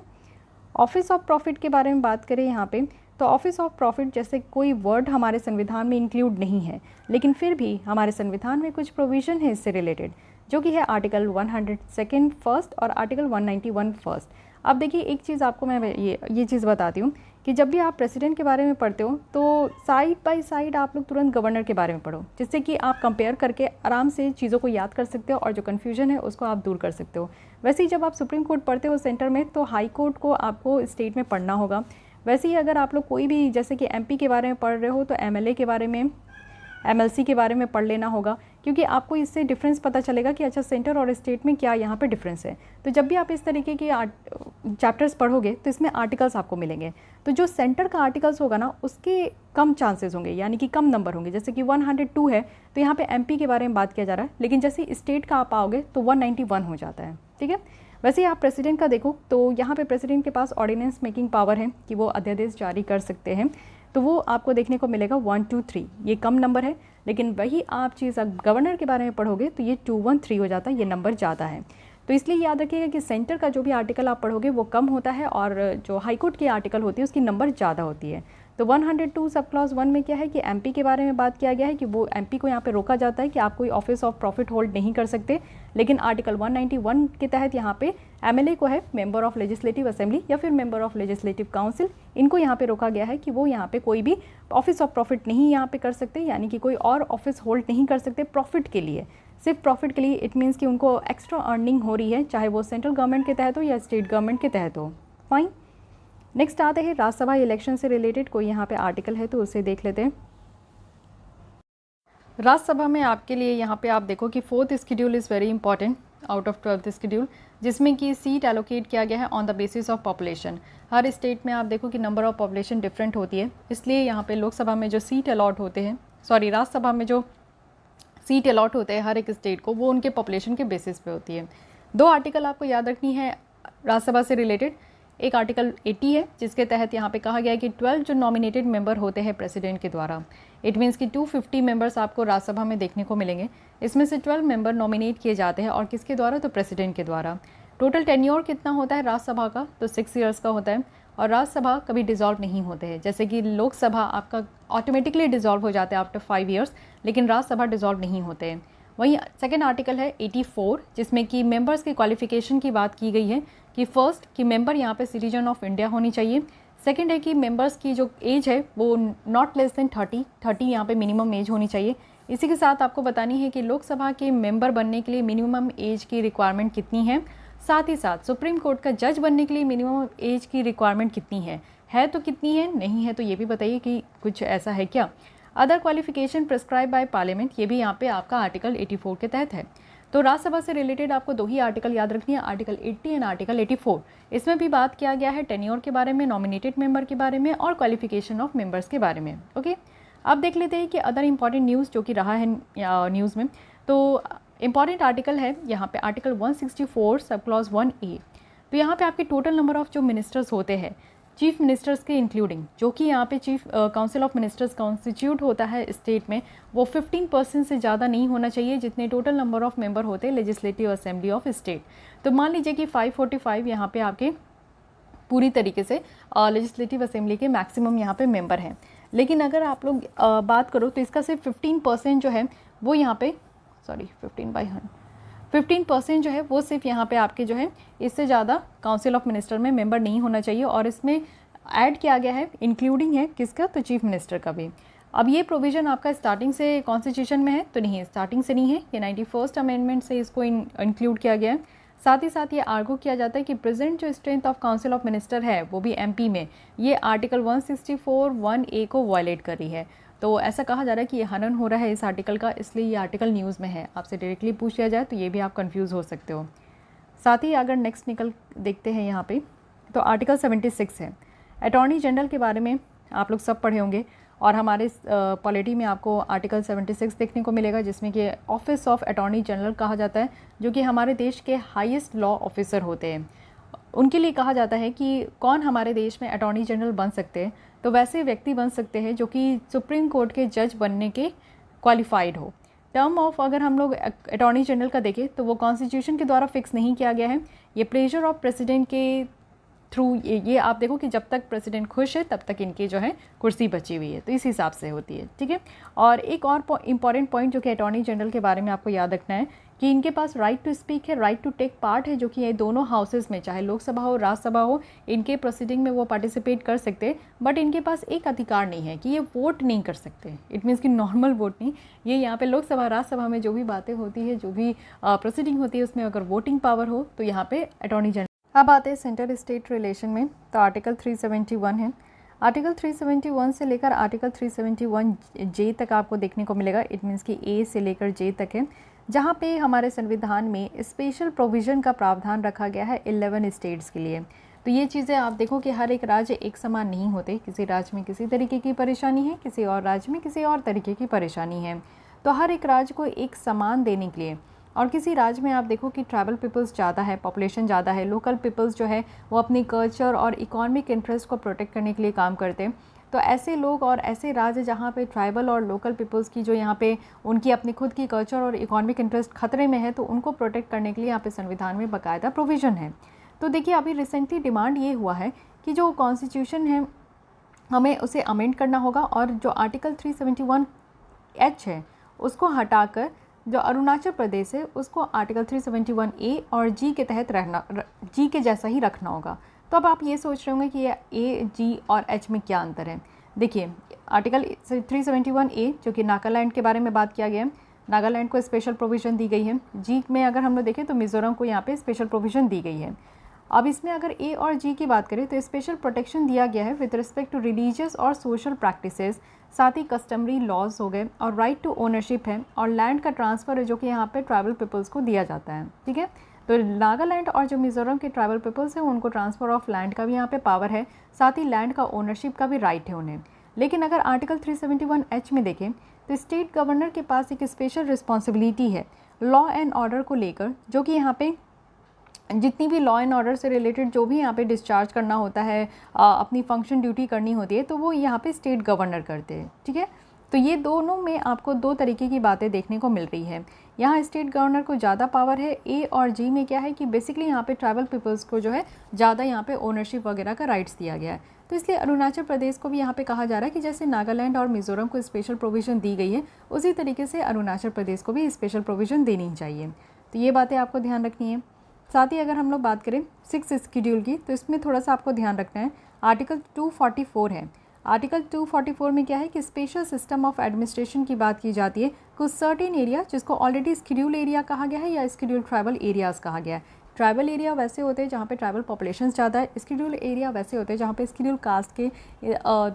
ऑफिस ऑफ प्रॉफिट के बारे में बात करें यहाँ पे, तो ऑफिस ऑफ प्रॉफिट जैसे कोई वर्ड हमारे संविधान में इंक्लूड नहीं है, लेकिन फिर भी हमारे संविधान में कुछ प्रोविज़न है इससे रिलेटेड, जो कि है आर्टिकल 102 फर्स्ट और आर्टिकल 191 फर्स्ट। अब देखिए एक चीज़ आपको मैं ये चीज़ बताती हूँ कि जब भी आप प्रेसिडेंट के बारे में पढ़ते हो तो साइड बाय साइड आप लोग तुरंत गवर्नर के बारे में पढ़ो, जिससे कि आप कंपेयर करके आराम से चीज़ों को याद कर सकते हो और जो कन्फ्यूजन है उसको आप दूर कर सकते हो। वैसे ही जब आप सुप्रीम कोर्ट पढ़ते हो सेंटर में, तो हाई कोर्ट को आपको स्टेट में पढ़ना होगा। वैसे ही अगर आप लोग कोई भी जैसे कि MP के बारे में पढ़ रहे हो तो MLA के बारे में, MLC के बारे में पढ़ लेना होगा, क्योंकि आपको इससे डिफरेंस पता चलेगा कि अच्छा सेंटर और स्टेट में क्या यहाँ पे डिफरेंस है। तो जब भी आप इस तरीके के चैप्टर्स पढ़ोगे तो इसमें आर्टिकल्स आपको मिलेंगे। तो जो सेंटर का आर्टिकल्स होगा ना उसके कम चांसेस होंगे, यानी कि कम नंबर होंगे। जैसे कि 102 है तो यहाँ पे MP के बारे में बात किया जा रहा है, लेकिन जैसे स्टेट का आप आओगे तो 191 हो जाता है। ठीक है। वैसे ही आप प्रेसिडेंट का देखो तो यहाँ पे प्रेसिडेंट के पास ऑर्डिनेंस मेकिंग पावर है कि वो अध्यादेश जारी कर सकते हैं, तो वो आपको देखने को मिलेगा 123, ये कम नंबर है। लेकिन वही आप चीज़ गवर्नर के बारे में पढ़ोगे तो ये 213 हो जाता है, ये नंबर ज़्यादा है। तो इसलिए याद रखिएगा कि सेंटर का जो भी आर्टिकल आप पढ़ोगे वो कम होता है और जो हाईकोर्ट की आर्टिकल होती है उसकी नंबर ज़्यादा होती है। तो 102 सब क्लॉज 1 में क्या है कि MP के बारे में बात किया गया है कि वो MP को यहाँ पे रोका जाता है कि आप कोई ऑफिस ऑफ प्रॉफिट होल्ड नहीं कर सकते। लेकिन आर्टिकल 191 के तहत यहाँ पे MLA को है मेंबर ऑफ लेजिस्लेटिव असेंबली या फिर मेंबर ऑफ लेजिस्लेटिव काउंसिल, इनको यहाँ पे रोका गया है कि वो यहाँ पे कोई भी ऑफिस ऑफ प्रॉफिट नहीं यहाँ पे कर सकते, यानी कि कोई और ऑफिस होल्ड नहीं कर सकते प्रॉफिट के लिए, सिर्फ प्रॉफिट के लिए। इट मीन्स कि उनको एक्स्ट्रा अर्निंग हो रही है, चाहे वो सेंट्रल गवर्नमेंट के तहत हो या स्टेट गवर्नमेंट के तहत हो। फाइन। नेक्स्ट आते हैं राज्यसभा इलेक्शन से रिलेटेड कोई यहाँ पे आर्टिकल है तो उसे देख लेते हैं। राज्यसभा में आपके लिए यहाँ पे आप देखो कि 4th schedule is very important out of 12th schedule, जिसमें कि सीट एलोकेट किया गया है on the basis of population. Her state में आप देखो कि नंबर ऑफ पॉपुलेशन डिफरेंट होती है, इसलिए यहाँ पे लोकसभा में जो सीट अलॉट होते हैं, राज्यसभा में जो सीट अलॉट होते हैं हर एक स्टेट को, वो उनके पॉपुलेशन के बेसिस पे होती है। 2 आर्टिकल आपको याद रखनी है राज्यसभा से रिलेटेड। एक आर्टिकल 80 है जिसके तहत यहाँ पे कहा गया है कि 12 जो नॉमिनेटेड मेंबर होते हैं प्रेसिडेंट के द्वारा, इट मीन्स कि 250 मेंबर्स आपको राज्यसभा में देखने को मिलेंगे। इसमें से 12 मेंबर नॉमिनेट किए जाते हैं और किसके द्वारा, तो प्रेसिडेंट के द्वारा। टोटल टेन्योर कितना होता है राज्यसभा का, तो 6 ईयर्स का होता है। और राज्यसभा कभी डिसॉल्व नहीं होते हैं, जैसे कि लोकसभा आपका ऑटोमेटिकली डिसॉल्व हो जाता है आफ्टर 5 ईयर्स, लेकिन राज्यसभा डिसॉल्व नहीं होते हैं। वहीं सेकेंड आर्टिकल है 84, जिसमें कि मेंबर्स के क्वालिफिकेशन की बात की गई है कि फर्स्ट कि मेंबर यहाँ पे सिटीजन ऑफ इंडिया होनी चाहिए, सेकंड है कि मेंबर्स की जो एज है वो नॉट लेस देन 30 यहाँ पे मिनिमम एज होनी चाहिए। इसी के साथ आपको बतानी है कि लोकसभा के मेंबर बनने के लिए मिनिमम एज की रिक्वायरमेंट कितनी है। साथ ही साथ सुप्रीम कोर्ट का जज बनने के लिए मिनिमम एज की रिक्वायरमेंट कितनी है तो कितनी है, नहीं है तो ये भी बताइए कि कुछ ऐसा है क्या। Other qualification prescribe by parliament, ये भी यहाँ पे आपका आर्टिकल 84 के तहत है। तो राज्यसभा से रिलेटेड आपको 2 ही आर्टिकल याद रखनी है, आर्टिकल 80 एंड आर्टिकल 84। इसमें भी बात किया गया है टेन्योर के बारे में, नॉमिनेटेड मेंबर के बारे में और क्वालिफिकेशन ऑफ मेंबर्स के बारे में। ओके, अब देख लेते हैं कि अदर इंपॉर्टेंट न्यूज़ जो कि रहा है न्यूज़ में। तो इंपॉर्टेंट आर्टिकल है यहाँ पे आर्टिकल 164 सब क्लॉज 1A। तो यहाँ पे आपके टोटल नंबर ऑफ जो मिनिस्टर्स होते हैं चीफ मिनिस्टर्स के इंक्लूडिंग, जो कि यहाँ पे chief council of ministers constitute होता है स्टेट में, वो 15% से ज़्यादा नहीं होना चाहिए जितने टोटल नंबर ऑफ मेंबर होते हैं लेजिस्लेटिव असेंबली ऑफ स्टेट। तो मान लीजिए कि 545 यहाँ पे आपके पूरी तरीके से लेजिस्लेटिव असेंबली के मैक्सिमम यहाँ पे मेंबर हैं। लेकिन अगर आप लोग बात करो तो इसका सिर्फ 15% जो है वो यहाँ पे 15% जो है वो सिर्फ यहाँ पे आपके जो है, इससे ज़्यादा काउंसिल ऑफ मिनिस्टर में मेंबर नहीं होना चाहिए। और इसमें ऐड किया गया है इंक्लूडिंग है किसका, तो चीफ मिनिस्टर का भी। अब ये प्रोविज़न आपका स्टार्टिंग से कॉन्स्टिट्यूशन में है तो नहीं है, स्टार्टिंग से नहीं है, ये 91st अमेंडमेंट से इसको इंक्लूड किया गया है। साथ ही साथ ये आर्गू किया जाता है कि प्रेजेंट जो strength of council of minister है वो भी एमपी में ये आर्टिकल 164 1A को वायलेट कर रही है। तो ऐसा कहा जा रहा है कि ये हनन हो रहा है इस आर्टिकल का, इसलिए ये आर्टिकल न्यूज़ में है। आपसे डायरेक्टली पूछ लिया जाए तो ये भी आप कंफ्यूज हो सकते हो। साथ ही अगर नेक्स्ट देखते हैं यहाँ पे, तो आर्टिकल 76 है अटॉर्नी जनरल के बारे में, आप लोग सब पढ़े होंगे। और हमारे पॉलिटी में आपको आर्टिकल 76 देखने को मिलेगा जिसमें कि ऑफिस ऑफ अटॉर्नी जनरल कहा जाता है, जो कि हमारे देश के हाईएस्ट लॉ ऑफिसर होते हैं। उनके लिए कहा जाता है कि कौन हमारे देश में अटॉर्नी जनरल बन सकते हैं, तो वैसे व्यक्ति बन सकते हैं जो कि सुप्रीम कोर्ट के जज बनने के क्वालिफाइड हो। टर्म ऑफ अगर हम लोग अटॉर्नी जनरल का देखें तो वो कॉन्स्टिट्यूशन के द्वारा फिक्स नहीं किया गया है, ये प्लेजर ऑफ प्रेसिडेंट के थ्रू, ये आप देखो कि जब तक प्रेसिडेंट खुश है तब तक इनकी जो है कुर्सी बची हुई है, तो इस हिसाब से होती है, ठीक है। और एक और इंपॉर्टेंट पॉइंट जो कि अटॉर्नी जनरल के बारे में आपको याद रखना है कि इनके पास राइट टू स्पीक है, राइट टू टेक पार्ट है, जो कि ये दोनों हाउसेस में, चाहे लोकसभा हो राज्यसभा हो, इनके प्रोसीडिंग में वो पार्टिसिपेट कर सकते हैं। बट इनके पास एक अधिकार नहीं है कि ये वोट नहीं कर सकते। इट मीन्स कि नॉर्मल वोट नहीं, ये यहाँ पे लोकसभा राज्यसभा में जो भी बातें होती है, जो भी प्रोसीडिंग होती है, उसमें अगर वोटिंग पावर हो तो यहाँ पे अटॉर्नी जनरल। अब आते हैं सेंटर स्टेट रिलेशन में, तो आर्टिकल 371 है। आर्टिकल 371 से लेकर आर्टिकल 371J तक आपको देखने को मिलेगा। इट मीन्स कि A से लेकर J तक है, जहाँ पे हमारे संविधान में स्पेशल प्रोविज़न का प्रावधान रखा गया है 11 स्टेट्स के लिए। तो ये चीज़ें आप देखो कि हर एक राज्य एक समान नहीं होते, किसी राज्य में किसी तरीके की परेशानी है, किसी और राज्य में किसी और तरीके की परेशानी है। तो हर एक राज्य को एक समान देने के लिए, और किसी राज्य में आप देखो कि ट्राइबल पीपल्स ज़्यादा है, पॉपुलेशन ज़्यादा है, लोकल पीपल्स जो है वो अपनी कल्चर और इकोनॉमिक इंटरेस्ट को प्रोटेक्ट करने के लिए काम करते हैं। तो ऐसे लोग और ऐसे राज्य जहाँ पे ट्राइबल और लोकल पीपल्स की जो यहाँ पे उनकी अपनी खुद की कल्चर और इकोनॉमिक इंटरेस्ट खतरे में है, तो उनको प्रोटेक्ट करने के लिए यहाँ पे संविधान में बाकायदा प्रोविज़न है। तो देखिए अभी रिसेंटली डिमांड ये हुआ है कि जो कॉन्स्टिट्यूशन है हमें उसे अमेंड करना होगा, और जो आर्टिकल 371H है उसको हटाकर जो अरुणाचल प्रदेश है उसको आर्टिकल 371A और G के तहत G के जैसा ही रखना होगा। तो अब आप ये सोच रहे होंगे कि ये A, G और H में क्या अंतर है। देखिए आर्टिकल 371A जो कि नागालैंड के बारे में बात किया गया है, नागालैंड को स्पेशल प्रोविज़न दी गई है। G में अगर हम लोग देखें तो मिज़ोरम को यहाँ पे स्पेशल प्रोविज़न दी गई है। अब इसमें अगर A और G की बात करें तो स्पेशल प्रोटेक्शन दिया गया है विद रिस्पेक्ट टू रिलीजियस और सोशल प्रैक्टिसेस, साथ ही कस्टमरी लॉज हो गए, और राइट टू ओनरशिप है, और लैंड का ट्रांसफ़र है जो कि यहाँ पे ट्राइबल पीपल्स को दिया जाता है, ठीक है। तो नागालैंड और जो मिज़ोरम के ट्राइबल पीपल्स हैं उनको ट्रांसफ़र ऑफ लैंड का भी यहाँ पे पावर है, साथ ही लैंड का ओनरशिप का भी राइट है उन्हें। लेकिन अगर आर्टिकल 371H में देखें तो स्टेट गवर्नर के पास एक स्पेशल रिस्पॉन्सिबिलिटी है लॉ एंड ऑर्डर को लेकर, जो कि यहाँ पे जितनी भी लॉ एंड ऑर्डर से रिलेटेड जो भी यहाँ पे डिस्चार्ज करना होता है, अपनी फंक्शन ड्यूटी करनी होती है, तो वो यहाँ पे स्टेट गवर्नर करते हैं, ठीक है। तो ये दोनों में आपको दो तरीके की बातें देखने को मिल रही है। यहाँ स्टेट गवर्नर को ज़्यादा पावर है, A और G में क्या है कि बेसिकली यहाँ पे ट्राइबल पीपल्स को जो है ज़्यादा यहाँ पे ओनरशिप वगैरह का राइट्स दिया गया है। तो इसलिए अरुणाचल प्रदेश को भी यहाँ पे कहा जा रहा है कि जैसे नागालैंड और मिज़ोरम को स्पेशल प्रोविज़न दी गई है, उसी तरीके से अरुणाचल प्रदेश को भी स्पेशल प्रोविज़न देनी चाहिए। तो ये बातें आपको ध्यान रखनी है। साथ ही अगर हम लोग बात करें 6 शेड्यूल की, तो इसमें थोड़ा सा आपको ध्यान रखना है। आर्टिकल 244 है। आर्टिकल 244 में क्या है कि स्पेशल सिस्टम ऑफ एडमिनिस्ट्रेशन की बात की जाती है। कुछ सर्टेन एरिया जिसको ऑलरेडी स्केड्यूल एरिया कहा गया है या स्केड्यूल ट्राइबल एरियाज़ कहा गया है। ट्राइबल एरिया वैसे होते हैं जहाँ पे ट्राइबल पॉपुलेशन ज़्यादा है, स्केड्यूल एरिया वैसे होते हैं जहाँ पे स्केड्यूल कास्ट के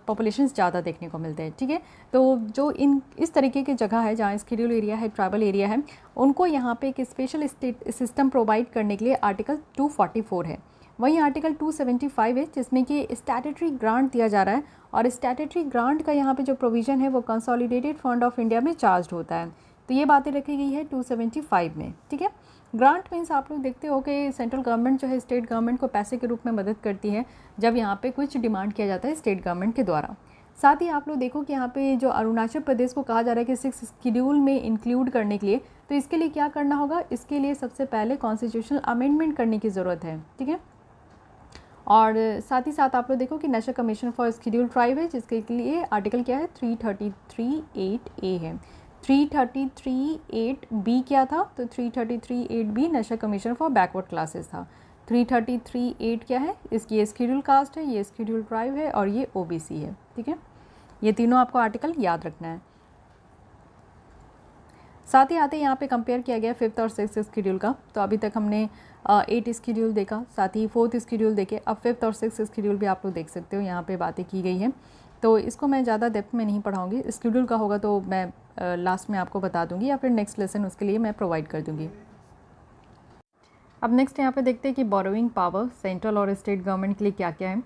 पॉपुलेशन ज़्यादा देखने को मिलते हैं। ठीक है, तो जो इस तरीके की जगह है जहाँ स्केड्यूल एरिया है, ट्राइबल एरिया है, उनको यहाँ पे एक स्पेशल सिस्टम प्रोवाइड करने के लिए आर्टिकल 244 है। वहीं आर्टिकल 275 है जिसमें कि स्टैट्यूटरी ग्रांट दिया जा रहा है, और स्टैट्यूटरी ग्रांट का यहाँ पे जो प्रोविज़न है वो कंसोलिडेटेड फंड ऑफ इंडिया में चार्ज होता है। तो ये बातें रखी गई है 275 में। ठीक है, ग्रांट मीन्स आप लोग देखते हो कि सेंट्रल गवर्नमेंट जो है स्टेट गवर्नमेंट को पैसे के रूप में मदद करती है जब यहाँ पे कुछ डिमांड किया जाता है स्टेट गवर्नमेंट के द्वारा। साथ ही आप लोग देखो कि यहाँ पे जो अरुणाचल प्रदेश को कहा जा रहा है कि 6 शेड्यूल में इंक्लूड करने के लिए, तो इसके लिए क्या करना होगा, इसके लिए सबसे पहले कॉन्स्टिट्यूशनल अमेंडमेंट करने की ज़रूरत है। ठीक है, और साथ ही साथ आप लोग देखो कि national commission for schedule tribe है जिसके लिए आर्टिकल क्या है 333(8)A है। 333(8)B क्या था, तो 333(8)B national commission for backward classes था। 333(8) क्या है, इसकी ये शेड्यूल कास्ट है, ये शेड्यूल ट्राइब है और ये OBC है। ठीक है, ये तीनों आपको आर्टिकल याद रखना है। साथ ही आते यहाँ पे कंपेयर किया गया 5th और 6th शेड्यूल का। तो अभी तक हमने 8 शेड्यूल देखा, साथ ही 4th शेड्यूल देखे, अब 5th और 6th शेड्यूल भी आप लोग देख सकते हो, यहाँ पे बातें की गई हैं। तो इसको मैं ज़्यादा डेप्थ में नहीं पढ़ाऊँगी, शेड्यूल का होगा तो मैं लास्ट में आपको बता दूँगी या फिर नेक्स्ट लेसन उसके लिए मैं प्रोवाइड कर दूँगी। अब नेक्स्ट यहाँ पे देखते हैं कि बोरोइंग पावर सेंट्रल और स्टेट गवर्नमेंट के लिए क्या क्या है।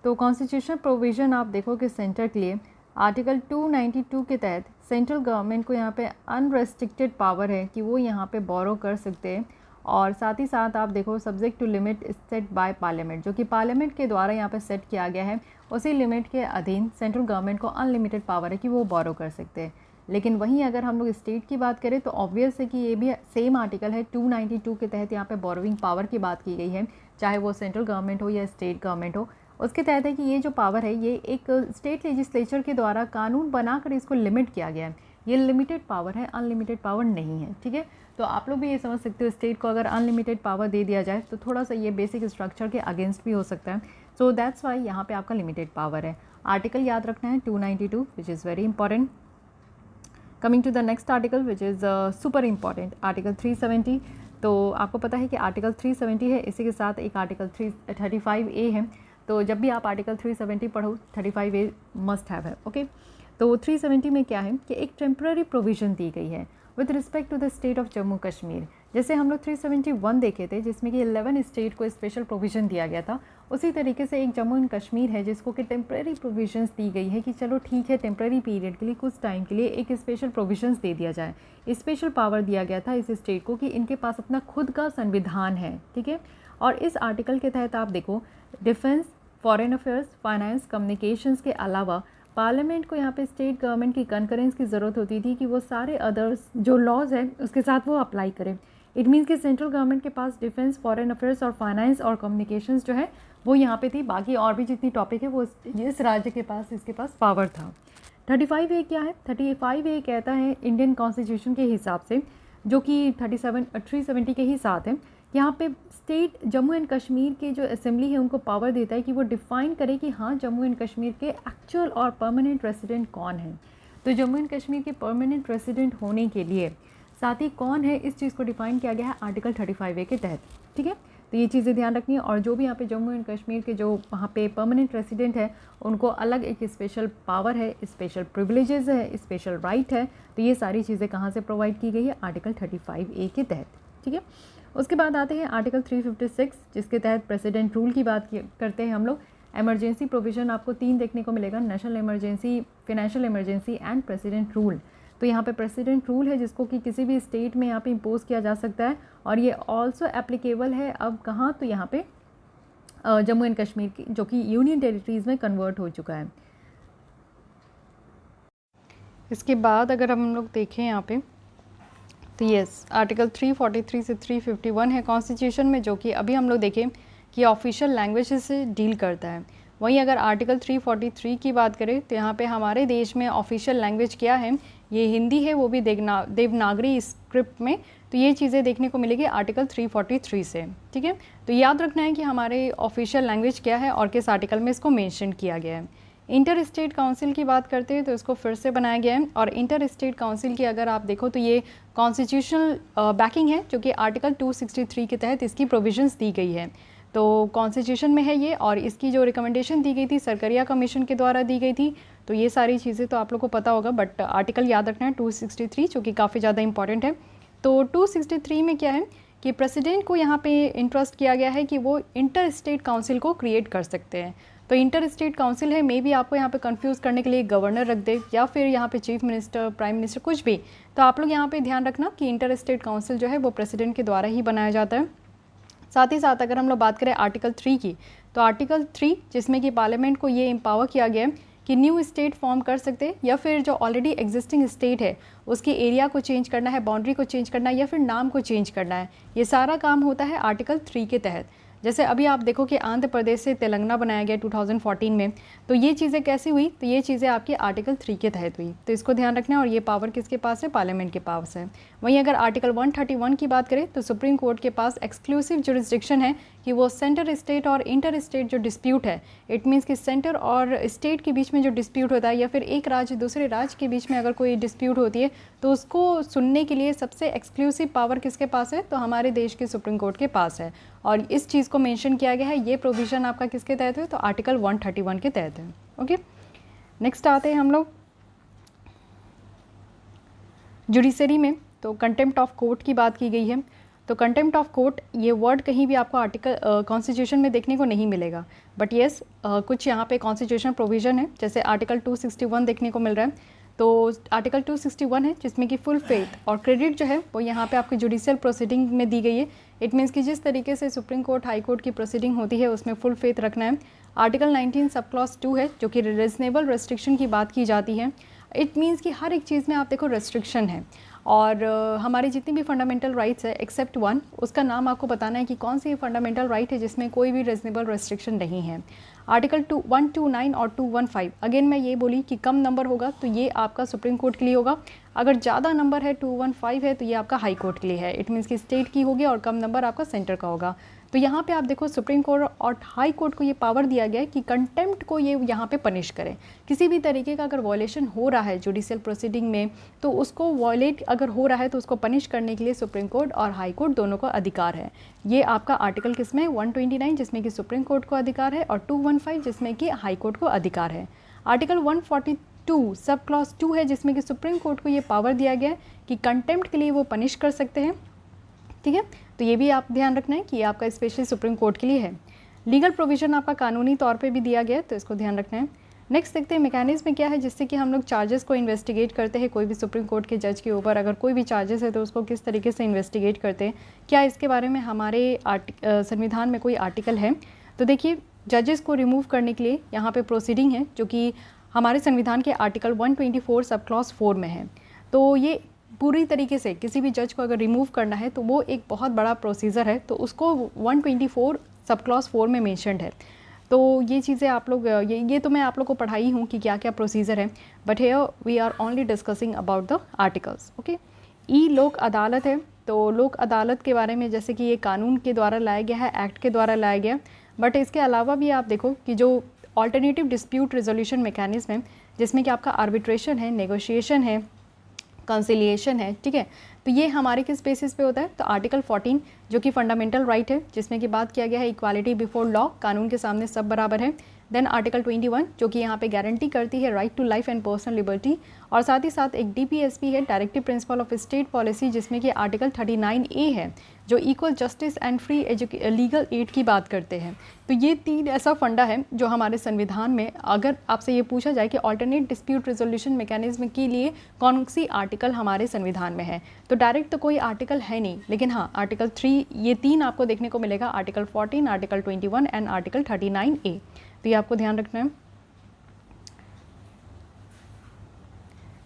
तो कॉन्स्टिट्यूशनल प्रोविज़न आप देखो कि सेंटर के लिए आर्टिकल 292 के तहत सेंट्रल गवर्नमेंट को यहाँ पे अनरेस्ट्रिक्टेड पावर है कि वो यहाँ पे बोरो कर सकते हैं, और साथ ही साथ आप देखो subject to limit set by parliament, जो कि पार्लियामेंट के द्वारा यहाँ पे सेट किया गया है, उसी लिमिट के अधीन सेंट्रल गवर्नमेंट को अनलिमिटेड पावर है कि वो बोरो कर सकते हैं। लेकिन वहीं अगर हम लोग स्टेट की बात करें तो ऑब्वियस है कि ये भी सेम आर्टिकल है 292 के तहत यहाँ पे बोरोइंग पावर की बात की गई है, चाहे वो सेंट्रल गवर्नमेंट हो या स्टेट गवर्नमेंट हो। उसके तहत है कि ये जो पावर है ये एक स्टेट लेजिस्लेचर के द्वारा कानून बनाकर इसको लिमिट किया गया है। ये लिमिटेड पावर है, अनलिमिटेड पावर नहीं है। ठीक है, तो आप लोग भी ये समझ सकते हो स्टेट को अगर अनलिमिटेड पावर दे दिया जाए तो थोड़ा सा ये बेसिक स्ट्रक्चर के अगेंस्ट भी हो सकता है। सो दैट्स वाई यहाँ पे आपका लिमिटेड पावर है। आर्टिकल याद रखना है 292 which is very important. Coming to the next article which is super important, article 370। तो आपको पता है कि आर्टिकल 370 है, इसी के साथ एक आर्टिकल 335A है। तो जब भी आप आर्टिकल 370 पढ़ो 35A मस्ट हैव है। ओके, तो 370 में क्या है कि एक टेम्पररी प्रोविज़न दी गई है with respect to the state of Jammu Kashmir. जैसे हम लोग 371 देखे थे जिसमें कि 11 स्टेट को स्पेशल प्रोविज़न दिया गया था, उसी तरीके से एक जम्मू एंड कश्मीर है जिसको कि टेम्पररी प्रोविजंस दी गई है कि चलो ठीक है टेम्पररी पीरियड के लिए कुछ टाइम के लिए एक स्पेशल प्रोविजंस दे दिया जाए। स्पेशल पावर दिया गया था इस स्टेट को कि इनके पास अपना खुद का संविधान है। ठीक है, और इस आर्टिकल के तहत आप देखो defence, foreign affairs, finance, communications के अलावा पार्लियामेंट को यहाँ पे स्टेट गवर्नमेंट की कंकरेंस की ज़रूरत होती थी कि वो सारे अदर्स जो लॉज है उसके साथ वो अप्लाई करें। इट मीन्स कि सेंट्रल गवर्नमेंट के पास डिफेंस, फॉरेन अफेयर्स और फाइनेंस और कम्युनिकेशंस जो है वो यहाँ पे थी, बाकी और भी जितनी टॉपिक है वो इस राज्य के पास इसके पास पावर था। 35A क्या है, 35A कहता है इंडियन कॉन्स्टिट्यूशन के हिसाब से, जो कि 370 के ही साथ है, यहाँ पे स्टेट जम्मू एंड कश्मीर के जो असेंबली है उनको पावर देता है कि वो डिफ़ाइन करे कि हाँ जम्मू एंड कश्मीर के एक्चुअल और परमानेंट रेसिडेंट कौन है। तो जम्मू एंड कश्मीर के परमानेंट रेसिडेंट होने के लिए साथ ही कौन है इस चीज़ को डिफ़ाइन किया गया है आर्टिकल 35A के तहत। ठीक है, तो ये चीज़ें ध्यान रखनी है। और जो भी यहाँ पे जम्मू एंड कश्मीर के जो वहाँ पे परमानेंट रेसिडेंट है उनको अलग एक स्पेशल पावर है, स्पेशल प्रिविलेजेस है, स्पेशल राइट है। तो ये सारी चीज़ें कहाँ से प्रोवाइड की गई है, आर्टिकल 35A के तहत। ठीक है, उसके बाद आते हैं आर्टिकल 356 जिसके तहत प्रेसिडेंट रूल की बात करते हैं हम लोग। एमरजेंसी प्रोविज़न आपको 3 देखने को मिलेगा, national emergency, financial emergency and president rule. तो यहाँ पे प्रेसिडेंट रूल है जिसको कि किसी भी स्टेट में यहाँ पे इम्पोज किया जा सकता है, और ये ऑल्सो एप्लीकेबल है अब कहाँ, तो यहाँ पे जम्मू एंड कश्मीर की जो कि यूनियन टेरिटरीज़ में कन्वर्ट हो चुका है। इसके बाद अगर हम लोग देखें यहाँ पे तो यस आर्टिकल 343 से 351 है कॉन्स्टिट्यूशन में, जो कि अभी हम लोग देखें कि ऑफिशियल लैंग्वेज से डील करता है। वहीं अगर आर्टिकल 343 की बात करें तो यहाँ पे हमारे देश में ऑफिशियल लैंग्वेज क्या है, ये हिंदी है, वो भी देवनागरी स्क्रिप्ट में। तो ये चीज़ें देखने को मिलेगी आर्टिकल 343 से, ठीक है। तो याद रखना है कि हमारे ऑफिशियल लैंग्वेज क्या है और किस आर्टिकल में इसको मेंशन किया गया है। इंटर स्टेट काउंसिल की बात करते हैं तो इसको फिर से बनाया गया है, और इंटर स्टेट काउंसिल की अगर आप देखो तो ये कॉन्स्टिट्यूशनल बैकिंग है, जो कि आर्टिकल 263 के तहत इसकी प्रोविजंस दी गई है। तो कॉन्स्टिट्यूशन में है ये, और इसकी जो रिकमेंडेशन दी गई थी सरकरिया कमीशन के द्वारा दी गई थी। तो ये सारी चीज़ें तो आप लोग को पता होगा, बट आर्टिकल याद रखना है 263, जो कि काफ़ी ज़्यादा इंपॉर्टेंट है। तो 263 में क्या है कि प्रेसिडेंट को यहाँ पे इंटरेस्ट किया गया है कि वो इंटर स्टेट काउंसिल को क्रिएट कर सकते हैं। तो इंटर स्टेट काउंसिल है, मे बी आपको यहाँ पे कंफ्यूज करने के लिए गवर्नर रख दे या फिर यहाँ पे चीफ मिनिस्टर, प्राइम मिनिस्टर, कुछ भी। तो आप लोग यहाँ पे ध्यान रखना कि इंटर स्टेट काउंसिल जो है वो प्रेसिडेंट के द्वारा ही बनाया जाता है। साथ ही साथ अगर हम लोग बात करें आर्टिकल 3 की, तो आर्टिकल 3 जिसमें कि पार्लियामेंट को ये एम्पावर किया गया है कि न्यू स्टेट फॉर्म कर सकते हैं, या फिर जो ऑलरेडी एग्जिस्टिंग स्टेट है उसके एरिया को चेंज करना है, बाउंड्री को चेंज करना है, या फिर नाम को चेंज करना है। ये सारा काम होता है आर्टिकल 3 के तहत। जैसे अभी आप देखो कि आंध्र प्रदेश से तेलंगाना बनाया गया 2014 में, तो ये चीज़ें कैसे हुई, तो ये चीज़ें आपकी आर्टिकल 3 के तहत हुई। तो इसको ध्यान रखना है, और ये पावर किसके पास है, पार्लियामेंट के पास है। वहीं अगर आर्टिकल 131 की बात करें तो सुप्रीम कोर्ट के पास एक्सक्लूसिव जुरिस्डिक्शन है कि वो सेंटर स्टेट और इंटर स्टेट जो डिस्प्यूट है, इट मीन्स कि सेंटर और स्टेट के बीच में जो डिस्प्यूट होता है, या फिर एक राज्य दूसरे राज्य के बीच में अगर कोई डिस्प्यूट होती है, तो उसको सुनने के लिए सबसे एक्सक्लूसिव पावर किसके पास है, तो हमारे देश के सुप्रीम कोर्ट के पास है। और इस चीज़ को मेंशन किया गया है, ये प्रोविज़न आपका किसके तहत है, तो आर्टिकल 131 के तहत है। ओके, नेक्स्ट आते हैं हम लोग जुडिशरी में। तो कंटेम्प्ट ऑफ कोर्ट की बात की गई है। तो कंटेम्प्ट ऑफ कोर्ट ये वर्ड कहीं भी आपको आर्टिकल कॉन्स्टिट्यूशन में देखने को नहीं मिलेगा, बट येस कुछ यहाँ पे कॉन्स्टिट्यूशन प्रोविज़न है, जैसे आर्टिकल 261 देखने को मिल रहा है। तो आर्टिकल 261 है जिसमें कि फुल फेथ और क्रेडिट जो है वो यहाँ पे आपकी जुडिशियल प्रोसीडिंग में दी गई है। इट मीन्स कि जिस तरीके से सुप्रीम कोर्ट, हाई कोर्ट की प्रोसीडिंग होती है उसमें फुल फेथ रखना है। आर्टिकल 19 सब क्लॉज 2 है, जो कि रीजनेबल रेस्ट्रिक्शन की बात की जाती है। इट मीन्स कि हर एक चीज़ में आप देखो रेस्ट्रिक्शन है, और हमारी जितनी भी फंडामेंटल राइट्स है एक्सेप्ट वन, उसका नाम आपको बताना है कि कौन सी फंडामेंटल राइट है जिसमें कोई भी रीजनेबल रेस्ट्रिक्शन नहीं है। आर्टिकल 129 और 215, अगेन मैं ये बोली कि कम नंबर होगा तो ये आपका सुप्रीम कोर्ट के लिए होगा, अगर ज़्यादा नंबर है 215 है तो ये आपका हाई कोर्ट के लिए है। इट मीन्स कि स्टेट की होगी और कम नंबर आपका सेंटर का होगा। तो यहाँ पे आप देखो सुप्रीम कोर्ट और हाई कोर्ट को ये पावर दिया गया है कि कंटेम्प्ट को ये यहाँ पे पनिश करें। किसी भी तरीके का अगर वॉयलेशन हो रहा है जुडिशियल प्रोसीडिंग में, तो उसको वॉयलेट अगर हो रहा है तो उसको पनिश करने के लिए सुप्रीम कोर्ट और हाई कोर्ट दोनों को अधिकार है। ये आपका आर्टिकल किसमें 129 जिसमें कि सुप्रीम कोर्ट को अधिकार है, और 215 जिसमें कि हाई कोर्ट को अधिकार है। आर्टिकल 142 सब क्लॉज 2 है जिसमें कि सुप्रीम कोर्ट को ये पावर दिया गया है कि कंटेम्प्ट के लिए वो पनिश कर सकते हैं, ठीक है। तो ये भी आप ध्यान रखना है कि ये आपका स्पेशली सुप्रीम कोर्ट के लिए है। लीगल प्रोविजन आपका कानूनी तौर पे भी दिया गया है, तो इसको ध्यान रखना है। नेक्स्ट देखते हैं मैकेनिज्म क्या है जिससे कि हम लोग चार्जेस को इन्वेस्टिगेट करते हैं। कोई भी सुप्रीम कोर्ट के जज के ऊपर अगर कोई भी चार्जेस है तो उसको किस तरीके से इन्वेस्टिगेट करते हैं, क्या इसके बारे में हमारे संविधान में कोई आर्टिकल है। तो देखिए, जजेस को रिमूव करने के लिए यहाँ पे प्रोसीडिंग है जो कि हमारे संविधान के आर्टिकल 124 सब क्लॉज 4 में है। तो ये पूरी तरीके से किसी भी जज को अगर रिमूव करना है तो वो एक बहुत बड़ा प्रोसीजर है, तो उसको 124 सब क्लॉज 4 में मेंशन्ड है। तो ये चीज़ें आप लोग ये तो मैं आप लोग को पढ़ाई हूँ कि क्या क्या प्रोसीजर है, but here we are only discussing about the articles. Okay, ई लोक अदालत है। तो लोक अदालत के बारे में जैसे कि ये कानून के द्वारा लाया गया है, एक्ट के द्वारा लाया गया, बट इसके अलावा भी आप देखो कि जो ऑल्टरनेटिव डिस्प्यूट रिजोल्यूशन मैकेनिज्म है जिसमें कि आपका आर्बिट्रेशन है, नेगोशिएशन है, कंसिलिएशन है, ठीक है। तो ये हमारे किस बेसिस पे होता है, तो आर्टिकल 14 जो कि फंडामेंटल राइट है जिसमें कि बात किया गया है इक्वालिटी बिफोर लॉ, कानून के सामने सब बराबर है। देन आर्टिकल 21 जो कि यहाँ पे गारंटी करती है right to life and personal liberty, और साथ ही साथ एक DPSP है, directive principle of state policy, जिसमें कि आर्टिकल 39A है जो equal justice and free legal aid की बात करते हैं। तो ये 3 ऐसा फंडा है जो हमारे संविधान में, अगर आपसे ये पूछा जाए कि ऑल्टरनेट डिस्प्यूट रेजोल्यूशन मैकेनिज्म के लिए कौन सी आर्टिकल हमारे संविधान में है, तो डायरेक्ट तो कोई आर्टिकल है नहीं, लेकिन हाँ आर्टिकल 3, ये 3 आपको देखने को मिलेगा, article 14, article 21 and article 39A। तो ये आपको ध्यान रखना है।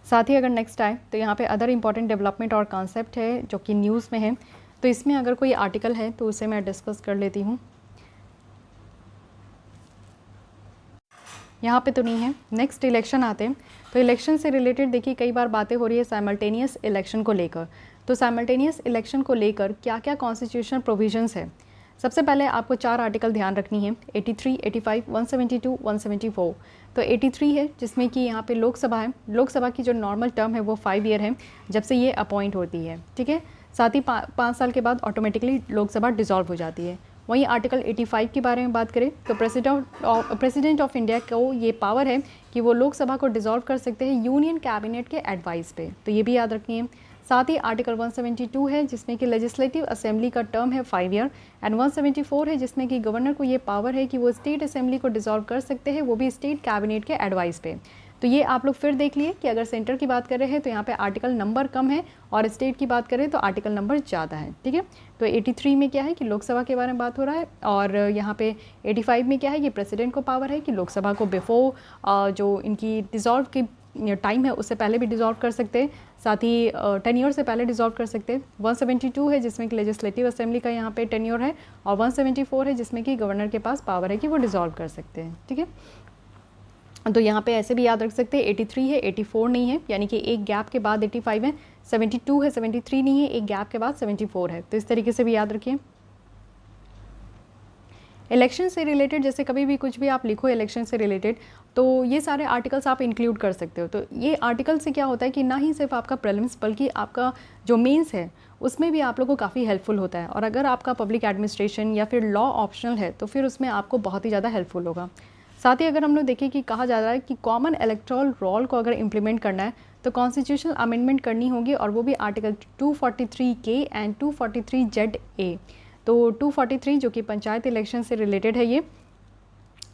साथ ही अगर नेक्स्ट आए तो यहाँ पे अदर इंपॉर्टेंट डेवलपमेंट और कॉन्सेप्ट है जो कि न्यूज़ में है, तो इसमें अगर कोई आर्टिकल है तो उसे मैं डिस्कस कर लेती हूँ। यहाँ पे तो नहीं है। नेक्स्ट इलेक्शन आते हैं, तो इलेक्शन से रिलेटेड देखिए कई बार बातें हो रही है साइमल्टेनियस इलेक्शन को लेकर। तो साइमल्टेनियस इलेक्शन को लेकर क्या क्या कॉन्स्टिट्यूशनल प्रोविजंस है। सबसे पहले आपको 4 आर्टिकल ध्यान रखनी है, 83, 85, 172, 174। तो 83 है जिसमें कि यहाँ पे लोकसभा है, लोकसभा की जो नॉर्मल टर्म है वो 5 ईयर है जब से ये अपॉइंट होती है, ठीक है। साथ ही 5 साल के बाद ऑटोमेटिकली लोकसभा डिसॉल्व हो जाती है। वहीं आर्टिकल 85 के बारे में बात करें तो प्रेसिडेंट ऑफ इंडिया को ये पावर है कि वो लोकसभा को डिसॉल्व कर सकते हैं यूनियन कैबिनेट के एडवाइस पे, तो ये भी याद रखनी है। साथ ही आर्टिकल 172 है जिसमें कि लेजिस्लेटिव असेंबली का टर्म है 5 ईयर, एंड 174 है जिसमें कि गवर्नर को ये पावर है कि वो स्टेट असेंबली को डिसॉल्व कर सकते हैं, वो भी स्टेट कैबिनेट के एडवाइस पे। तो ये आप लोग फिर देख लिए कि अगर सेंटर की बात कर रहे हैं तो यहाँ पे आर्टिकल नंबर कम है और स्टेट की बात करें तो आर्टिकल नंबर ज़्यादा है, ठीक है। तो 83 में क्या है कि लोकसभा के बारे में बात हो रहा है, और यहाँ पे 85 में क्या है कि प्रेसिडेंट को पावर है कि लोकसभा को बिफोर जो इनकी डिसॉल्व की टाइम है उससे पहले भी डिसॉल्व कर सकते हैं, साथ ही 10 ईयर से पहले डिसॉल्व कर सकते हैं। 172 है जिसमें कि लेजिस्लेटिव असेंबली का यहाँ पे 10 ईयर है, और 174 है जिसमें कि गवर्नर के पास पावर है कि वो डिसॉल्व कर सकते हैं, ठीक है। तो यहाँ पे ऐसे भी याद रख सकते हैं 83 है, 84 नहीं है, यानी कि एक गैप के बाद 85 है, 72 है, 73 नहीं है, एक गैप के बाद 74 है, तो इस तरीके से भी याद रखिए। इलेक्शन से रिलेटेड जैसे कभी भी कुछ भी आप लिखो इलेक्शन से रिलेटेड, तो ये सारे आर्टिकल्स आप इंक्लूड कर सकते हो। तो ये आर्टिकल से क्या होता है कि ना ही सिर्फ आपका प्रीलिम्स बल्कि आपका जो मेंस है उसमें भी आप लोगों को काफ़ी हेल्पफुल होता है, और अगर आपका पब्लिक एडमिनिस्ट्रेशन या फिर लॉ ऑप्शनल है तो फिर उसमें आपको बहुत ही ज़्यादा हेल्पफुल होगा। साथ ही अगर हम लोग देखें कि कहा जा रहा है कि कॉमन इलेक्टोरल रोल को अगर इम्प्लीमेंट करना है तो कॉन्स्टिट्यूशनल अमेंडमेंट करनी होगी, और वो भी आर्टिकल 243K एंड 243ZA। तो 243 जो कि पंचायत इलेक्शन से रिलेटेड है ये,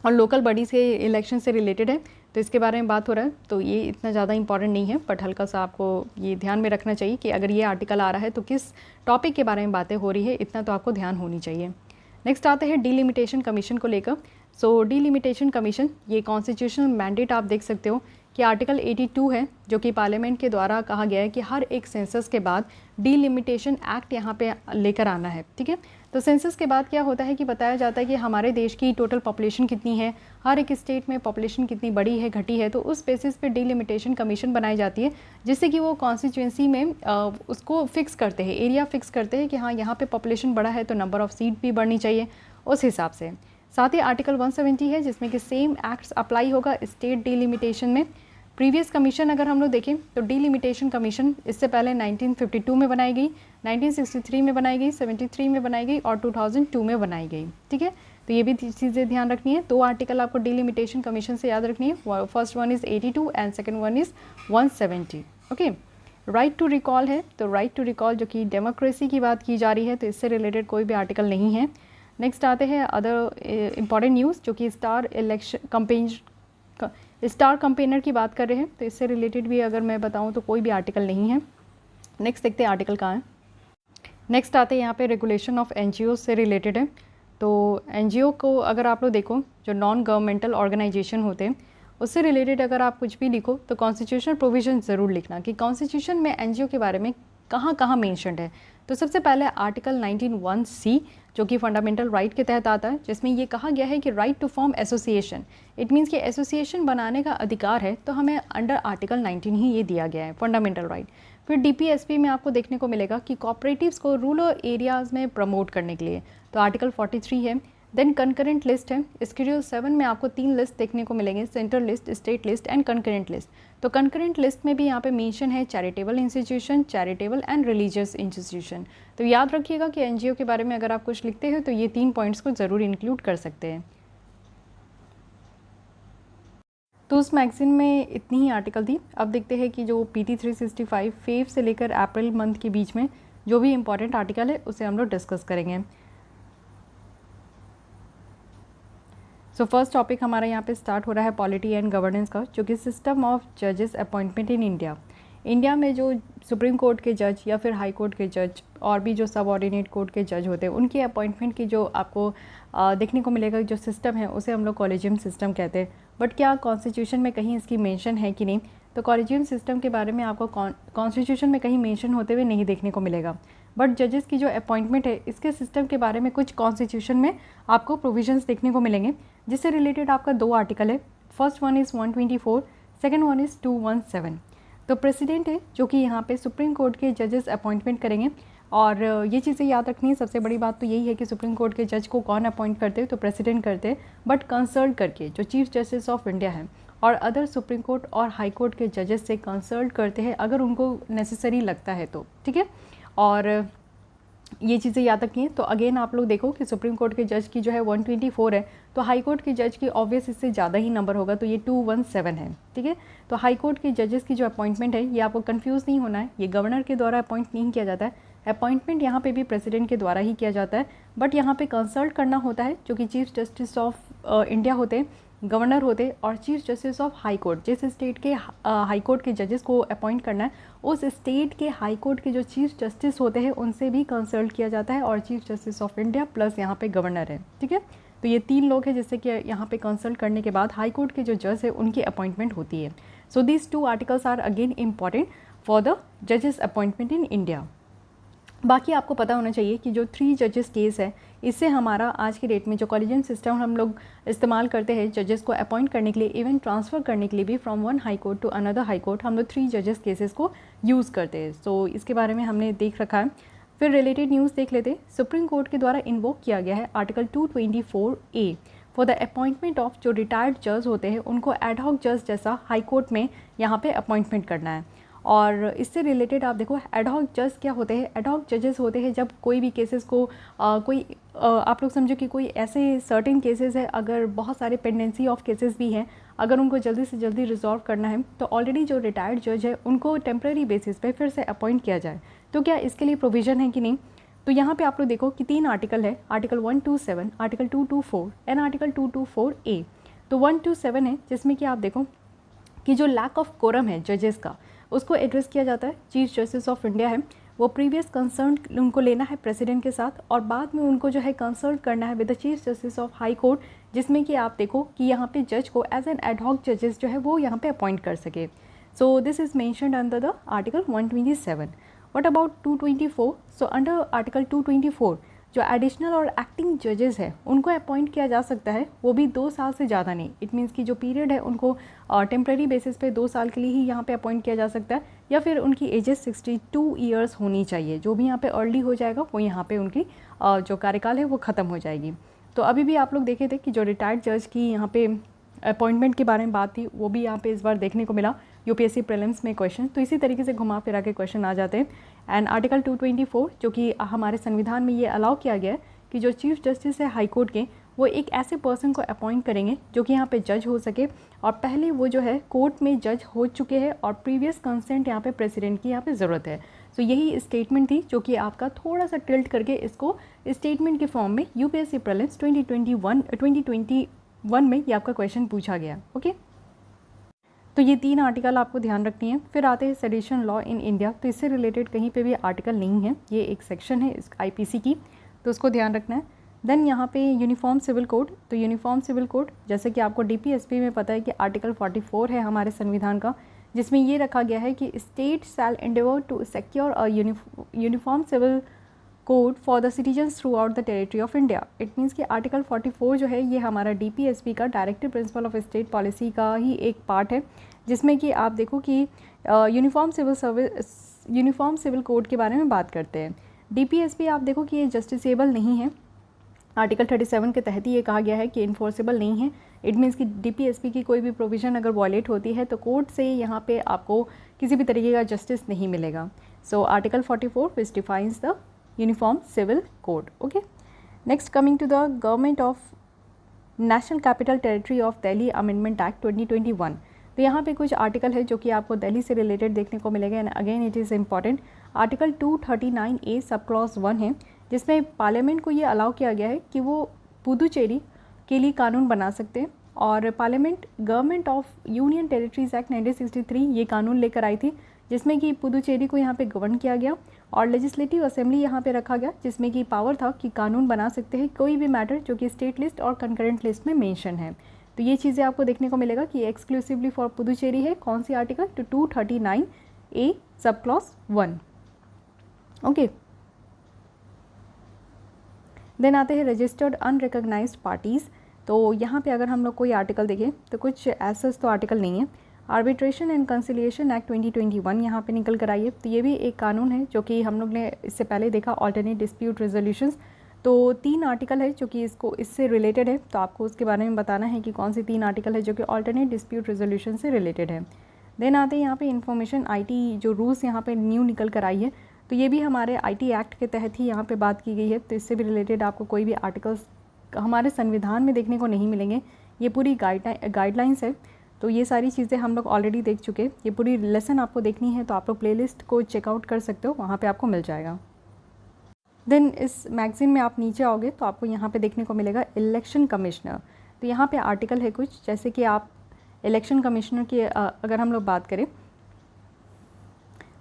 और लोकल बॉडी से इलेक्शन से रिलेटेड है, तो इसके बारे में बात हो रहा है। तो ये इतना ज़्यादा इंपॉर्टेंट नहीं है, बट हल्का सा आपको ये ध्यान में रखना चाहिए कि अगर ये आर्टिकल आ रहा है तो किस टॉपिक के बारे में बातें हो रही है, इतना तो आपको ध्यान होनी चाहिए। नेक्स्ट आते हैं डिलिमिटेशन कमीशन को लेकर। सो डिलिमिटेशन कमीशन ये कॉन्स्टिट्यूशनल मैंडेट आप देख सकते हो कि आर्टिकल 82 है जो कि पार्लियामेंट के द्वारा कहा गया है कि हर एक सेंसस के बाद डिलिमिटेशन एक्ट यहाँ पे लेकर आना है, ठीक है। तो सेंसस के बाद क्या होता है कि बताया जाता है कि हमारे देश की टोटल पॉपुलेशन कितनी है, हर एक स्टेट में पॉपुलेशन कितनी बढ़ी है घटी है, तो उस बेसिस पे डिलिमिटेशन कमीशन बनाई जाती है जिससे कि वो कॉन्स्टिट्यूंसी में उसको फिक्स करते हैं, एरिया फिक्स करते हैं कि हाँ यहाँ पे पॉपुलेशन बढ़ा है तो नंबर ऑफ़ सीट भी बढ़नी चाहिए उस हिसाब से। साथ ही आर्टिकल 170 है जिसमें कि सेम एक्ट्स अप्लाई होगा स्टेट डिलिमिटेशन में। प्रीवियस कमीशन अगर हम लोग देखें तो डिलिमिटेशन कमीशन इससे पहले 1952 में बनाई गई, 1963 में बनाई गई, 73 में बनाई गई और 2002 में बनाई गई, ठीक है। तो ये भी चीज़ें ध्यान रखनी है। 2 आर्टिकल आपको डिलिमिटेशन कमीशन से याद रखनी है, first one is 82 and second one is 170, okay. Right to recall है, तो राइट टू रिकॉल जो कि डेमोक्रेसी की बात की जा रही है, तो इससे रिलेटेड कोई भी आर्टिकल नहीं है। नेक्स्ट आते हैं अदर इम्पॉर्टेंट न्यूज़ जो कि स्टार कंपेनर की बात कर रहे हैं, तो इससे रिलेटेड भी अगर मैं बताऊं तो कोई भी आर्टिकल नहीं है। नेक्स्ट देखते हैं आर्टिकल कहाँ है। नेक्स्ट आते हैं यहाँ पे रेगुलेशन ऑफ एनजीओ से रिलेटेड है। तो एनजीओ को अगर आप लोग देखो जो नॉन गवर्नमेंटल ऑर्गेनाइजेशन होते हैं उससे रिलेटेड अगर आप कुछ भी लिखो तो कॉन्स्टिट्यूशनल प्रोविजन ज़रूर लिखना कि कॉन्स्टिट्यूशन में एनजीओ के बारे में कहाँ कहाँ मेंशन्ड है। तो सबसे पहले आर्टिकल 19(1)(c जो कि फंडामेंटल राइट के तहत आता है, जिसमें ये कहा गया है कि right to form association, it means कि एसोसिएशन बनाने का अधिकार है, तो हमें अंडर आर्टिकल 19 ही ये दिया गया है, फंडामेंटल राइट। फिर डीपीएसपी में आपको देखने को मिलेगा कि कॉपरेटिव्स को रूरल एरियाज़ में प्रमोट करने के लिए, तो आर्टिकल 43 है। देन कंकरेंट लिस्ट है, शेड्यूल 7 में आपको 3 लिस्ट देखने को मिलेंगे, central list, state list and concurrent list. तो कंकरेंट लिस्ट में भी यहाँ पे मेंशन है charitable institution, charitable and religious institution. तो याद रखिएगा कि एनजीओ के बारे में अगर आप कुछ लिखते हो तो ये 3 पॉइंट्स को ज़रूर इंक्लूड कर सकते हैं। तो उस मैगज़ीन में इतनी ही आर्टिकल थी। अब देखते हैं कि जो PT 365 फेब से लेकर अप्रैल मंथ के बीच में जो भी इंपॉर्टेंट आर्टिकल है उसे हम लोग डिस्कस करेंगे। सो फर्स्ट टॉपिक हमारा यहाँ पे स्टार्ट हो रहा है पॉलिटी एंड गवर्नेंस का, जो कि सिस्टम ऑफ जजेस अपॉइंटमेंट इन इंडिया। इंडिया में जो सुप्रीम कोर्ट के जज या फिर हाई कोर्ट के जज और भी जो सब ऑर्डिनेट कोर्ट के जज होते हैं उनकी अपॉइंटमेंट की जो आपको देखने को मिलेगा जो सिस्टम है उसे हम लोग कॉलेजियम सिस्टम कहते हैं। बट क्या कॉन्स्टिट्यूशन में कहीं इसकी मेंशन है कि नहीं, तो कॉलेजियम सिस्टम के बारे में आपको कॉन्स्टिट्यूशन में कहीं मेंशन होते हुए नहीं देखने को मिलेगा। बट जजेस की जो अपॉइंटमेंट है इसके सिस्टम के बारे में कुछ कॉन्स्टिट्यूशन में आपको प्रोविजंस देखने को मिलेंगे, जिससे रिलेटेड आपका 2 आर्टिकल है। First one is 124, second one is 217। तो प्रेसिडेंट है जो कि यहाँ पे सुप्रीम कोर्ट के जजेस अपॉइंटमेंट करेंगे। और ये चीज़ें याद रखनी है, सबसे बड़ी बात तो यही है कि सुप्रीम कोर्ट के जज को कौन अपॉइंट करते हैं, तो प्रेसिडेंट करते हैं, बट कंसल्ट करके जो चीफ जस्टिस ऑफ इंडिया है और अदर सुप्रीम कोर्ट और हाई कोर्ट के जजेस से कंसल्ट करते हैं अगर उनको नेसेसरी लगता है तो, ठीक है। और ये चीज़ें याद रखिए। तो अगेन आप लोग देखो कि सुप्रीम कोर्ट के जज की जो है 124 है, तो हाई कोर्ट के जज की ऑब्वियस इससे ज़्यादा ही नंबर होगा, तो ये 217 है, ठीक है। तो हाई कोर्ट के जजेस की जो अपॉइंटमेंट है ये आपको कंफ्यूज नहीं होना है, ये गवर्नर के द्वारा अपॉइंट नहीं किया जाता है, अपॉइंटमेंट यहाँ पे भी प्रेसिडेंट के द्वारा ही किया जाता है, बट यहाँ पे कंसल्ट करना होता है जो कि चीफ जस्टिस ऑफ इंडिया होते हैं, गवर्नर होते और chief justice of high court, जिस स्टेट के हाई कोर्ट के जजेस को अपॉइंट करना है उस स्टेट के हाई कोर्ट के जो चीफ जस्टिस होते हैं उनसे भी कंसल्ट किया जाता है, और chief justice of India plus यहाँ पे गवर्नर है, ठीक है। तो ये 3 लोग हैं जिससे कि यहाँ पे कंसल्ट करने के बाद हाई कोर्ट के जो जज है उनकी अपॉइंटमेंट होती है। So these 2 articles are again important for the जजेस अपॉइंटमेंट इन इंडिया। बाकी आपको पता होना चाहिए कि जो 3 जजेस केस है इससे हमारा आज की डेट में जो कॉलेजियम सिस्टम हम लोग इस्तेमाल करते हैं जजेस को अपॉइंट करने के लिए, इवन ट्रांसफ़र करने के लिए भी from one high court to another high court, हम लोग 3 जजेस केसेस को यूज़ करते हैं। सो इसके बारे में हमने देख रखा है। फिर रिलेटेड न्यूज़ देख लेते हैं। सुप्रीम कोर्ट के द्वारा इन्वोक किया गया है article 224A for the appointment of जो रिटायर्ड जज होते हैं उनको एडहॉक जज जैसा हाई कोर्ट में यहाँ पे अपॉइंटमेंट करना है। और इससे रिलेटेड आप देखो एडहॉक जज क्या होते हैं, एडहॉक जजेस होते हैं जब कोई भी केसेस को आप लोग समझो कि कोई ऐसे सर्टेन केसेस है, अगर बहुत सारे पेंडेंसी ऑफ केसेस भी हैं, अगर उनको जल्दी से जल्दी रिजॉल्व करना है तो ऑलरेडी जो रिटायर्ड जज है उनको टेम्प्रेरी बेसिस पे फिर से अपॉइंट किया जाए। तो क्या इसके लिए प्रोविज़न है कि नहीं, तो यहाँ पे आप लोग देखो कि 3 आर्टिकल है, article 127, article 224 and article 224A। तो 127 है जिसमें कि आप देखो कि जो लैक ऑफ कोरम है जजेस का उसको एड्रेस किया जाता है। चीफ जस्टिस ऑफ इंडिया है वो प्रीवियस कंसर्न उनको लेना है प्रेसिडेंट के साथ और बाद में उनको जो है कंसल्ट करना है with the chief justice of high court, जिसमें कि आप देखो कि यहाँ पे जज को एज एन एडहॉक जजेस जो है वो यहाँ पे अपॉइंट कर सके। So this is mentioned under the article 127। What about 224? So under article 224 जो एडिशनल और एक्टिंग जजेस है उनको अपॉइंट किया जा सकता है, वो भी 2 साल से ज़्यादा नहीं। इट मीन्स कि जो पीरियड है उनको टेम्प्रेरी बेसिस पे 2 साल के लिए ही यहाँ पे अपॉइंट किया जा सकता है, या फिर उनकी एजेस 62 ईयर्स होनी चाहिए। जो भी यहाँ पे अर्ली हो जाएगा वो यहाँ पे उनकी जो कार्यकाल है वो ख़त्म हो जाएगी। तो अभी भी आप लोग देखे थे कि जो रिटायर्ड जज की यहाँ पे अपॉइंटमेंट के बारे में बात थी वो भी यहाँ पे इस बार देखने को मिला यूपीएससी प्रीलिम्स में क्वेश्चन। तो इसी तरीके से घुमा फिरा के क्वेश्चन आ जाते हैं। एंड आर्टिकल 224 जो कि हमारे संविधान में ये अलाउ किया गया है कि जो चीफ जस्टिस है हाई कोर्ट के वो एक ऐसे पर्सन को अपॉइंट करेंगे जो कि यहाँ पे जज हो सके और पहले वो जो है कोर्ट में जज हो चुके हैं और प्रीवियस कंसेंट यहाँ पे प्रेसिडेंट की यहाँ पे ज़रूरत है। तो यही स्टेटमेंट थी जो कि आपका थोड़ा सा टिल्ट करके इसको स्टेटमेंट के फॉर्म में यूपीएससी प्रीलिम्स 2021 में ये आपका क्वेश्चन पूछा गया। ओके, तो ये 3 आर्टिकल आपको ध्यान रखनी है। फिर आते हैं सेडिशन लॉ इन इंडिया। तो इससे रिलेटेड कहीं पे भी आर्टिकल नहीं है, ये एक सेक्शन है इस आईपीसी की, तो उसको ध्यान रखना है। देन यहाँ पे यूनिफॉर्म सिविल कोड। तो यूनिफॉर्म सिविल कोड जैसे कि आपको डीपीएसपी में पता है कि आर्टिकल 44 है हमारे संविधान का, जिसमें ये रखा गया है कि state shall endeavour to secure a uniform civil code for the citizens throughout the territory of India. It means कि आर्टिकल 44 जो है ये हमारा डीपीएसपी का directive principle of state policy का ही एक पार्ट है, जिसमें कि आप देखो कि यूनिफॉर्म सिविल कोड के बारे में बात करते हैं। डीपीएसपी आप देखो कि ये जस्टिसेबल नहीं है, आर्टिकल 37 के तहत ही ये कहा गया है कि इन्फोर्सेबल नहीं है। इट मीन्स कि डीपीएसपी की कोई भी प्रोविज़न अगर वॉयलेट होती है तो कोर्ट से यहाँ पे आपको किसी भी तरीके का जस्टिस नहीं मिलेगा। So article 44 which defines the uniform civil code. Okay, next coming to the government of national capital territory of Delhi amendment act 2021। तो यहाँ पे कुछ आर्टिकल है जो कि आपको दिल्ली से रिलेटेड देखने को मिलेगा and again it is important. Article 239A sub clause 1 है, जिसमें पार्लियामेंट को ये अलाउ किया गया है कि वो पुदुचेरी के लिए कानून बना सकते हैं। और parliament government of union territories act 1963 ये कानून लेकर आई थी, जिसमें कि पुदुचेरी को यहाँ पे गवर्न किया गया और लेजिस्लेटिव असेंबली यहाँ पे रखा गया, जिसमें कि पावर था कि कानून बना सकते हैं कोई भी मैटर जो कि स्टेट लिस्ट और कंकरेंट लिस्ट में मेंशन है। तो ये चीज़ें आपको देखने को मिलेगा कि एक्सक्लूसिवली फॉर पुदुचेरी है। कौन सी आर्टिकल? तो 239A sub clause 1। Okay, then आते हैं रजिस्टर्ड अनरिकॉग्नाइज्ड पार्टीज़। तो यहाँ पे अगर हम लोग कोई आर्टिकल देखें तो कुछ ऐसा तो आर्टिकल नहीं है। आर्बिट्रेशन एंड कंसिलिएशन एक्ट 2021 यहाँ पे निकल कर आई है। तो ये भी एक कानून है जो कि हम लोग ने इससे पहले देखा, ऑल्टरनेट डिस्प्यूट रेजोल्यूशंस। तो 3 आर्टिकल है जो कि इससे रिलेटेड है, तो आपको उसके बारे में बताना है कि कौन सी 3 आर्टिकल है जो कि ऑल्टरनेट डिस्प्यूट रेजोल्यूशन से रिलेटेड है। देन आते हैं यहाँ पे इन्फॉर्मेशन IT जो रूल्स यहाँ पे न्यू निकल कर आई है, तो ये भी हमारे IT एक्ट के तहत ही यहाँ पे बात की गई है। तो इससे भी रिलेटेड आपको कोई भी आर्टिकल्स हमारे संविधान में देखने को नहीं मिलेंगे, ये पूरी गाइडलाइंस है। तो ये सारी चीज़ें हम लोग ऑलरेडी देख चुके, ये पूरी लेसन आपको देखनी है तो आप लोग प्लेलिस्ट को चेकआउट कर सकते हो, वहाँ पे आपको मिल जाएगा। देन इस मैगज़ीन में आप नीचे आओगे तो आपको यहाँ पे देखने को मिलेगा इलेक्शन कमिश्नर। तो यहाँ पे आर्टिकल है कुछ, जैसे कि आप इलेक्शन कमिश्नर की अगर हम लोग बात करें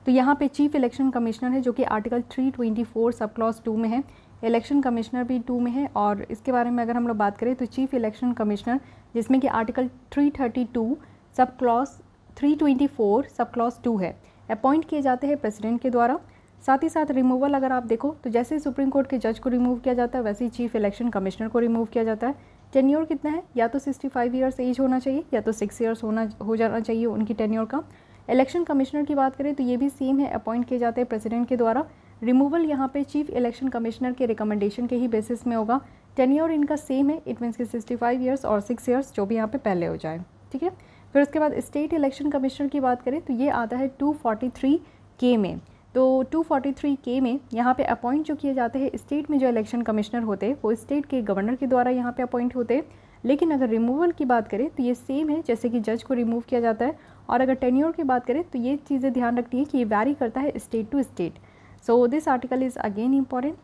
तो यहाँ पे चीफ इलेक्शन कमिश्नर है जो कि आर्टिकल 324 सब क्लॉज 2 में है। इलेक्शन कमिश्नर भी 2 में है। और इसके बारे में अगर हम लोग बात करें तो चीफ इलेक्शन कमिश्नर जिसमें कि article 332 sub clause 324 sub clause 2 है, अपॉइंट किए जाते हैं प्रेसिडेंट के द्वारा। साथ ही साथ रिमूवल अगर आप देखो तो जैसे सुप्रीम कोर्ट के जज को रिमूव किया जाता है वैसे ही चीफ इलेक्शन कमिश्नर को रिमूव किया जाता है। टेन्योर कितना है, या तो 65 ईयर्स एज होना चाहिए या तो 6 ईयर्स हो जाना चाहिए उनकी टेन्योर का। इलेक्शन कमिश्नर की बात करें तो ये भी सेम है, अपॉइंट किए जाते हैं प्रेसिडेंट के द्वारा। रिमूवल यहाँ पे चीफ इलेक्शन कमिश्नर के रिकमेंडेशन के ही बेसिस में होगा। टेन्योर इनका सेम है, इट मीन्स कि 65 ईयर्स और 6 ईयर्स जो भी यहाँ पे पहले हो जाए, ठीक है। फिर उसके बाद स्टेट इलेक्शन कमिश्नर की बात करें तो ये आता है 243K में। तो 243K में यहाँ पे अपॉइंट जो किए जाते हैं स्टेट में जो इलेक्शन कमिश्नर होते हैं वो स्टेट के गवर्नर के द्वारा यहाँ पे अपॉइंट होते हैं। लेकिन अगर रिमूवल की बात करें तो ये सेम है, जैसे कि जज को रिमूव किया जाता है। और अगर टेन्योर की बात करें तो ये चीज़ें ध्यान रखनी है कि ये वैरी करता है state to state. So this article is again important.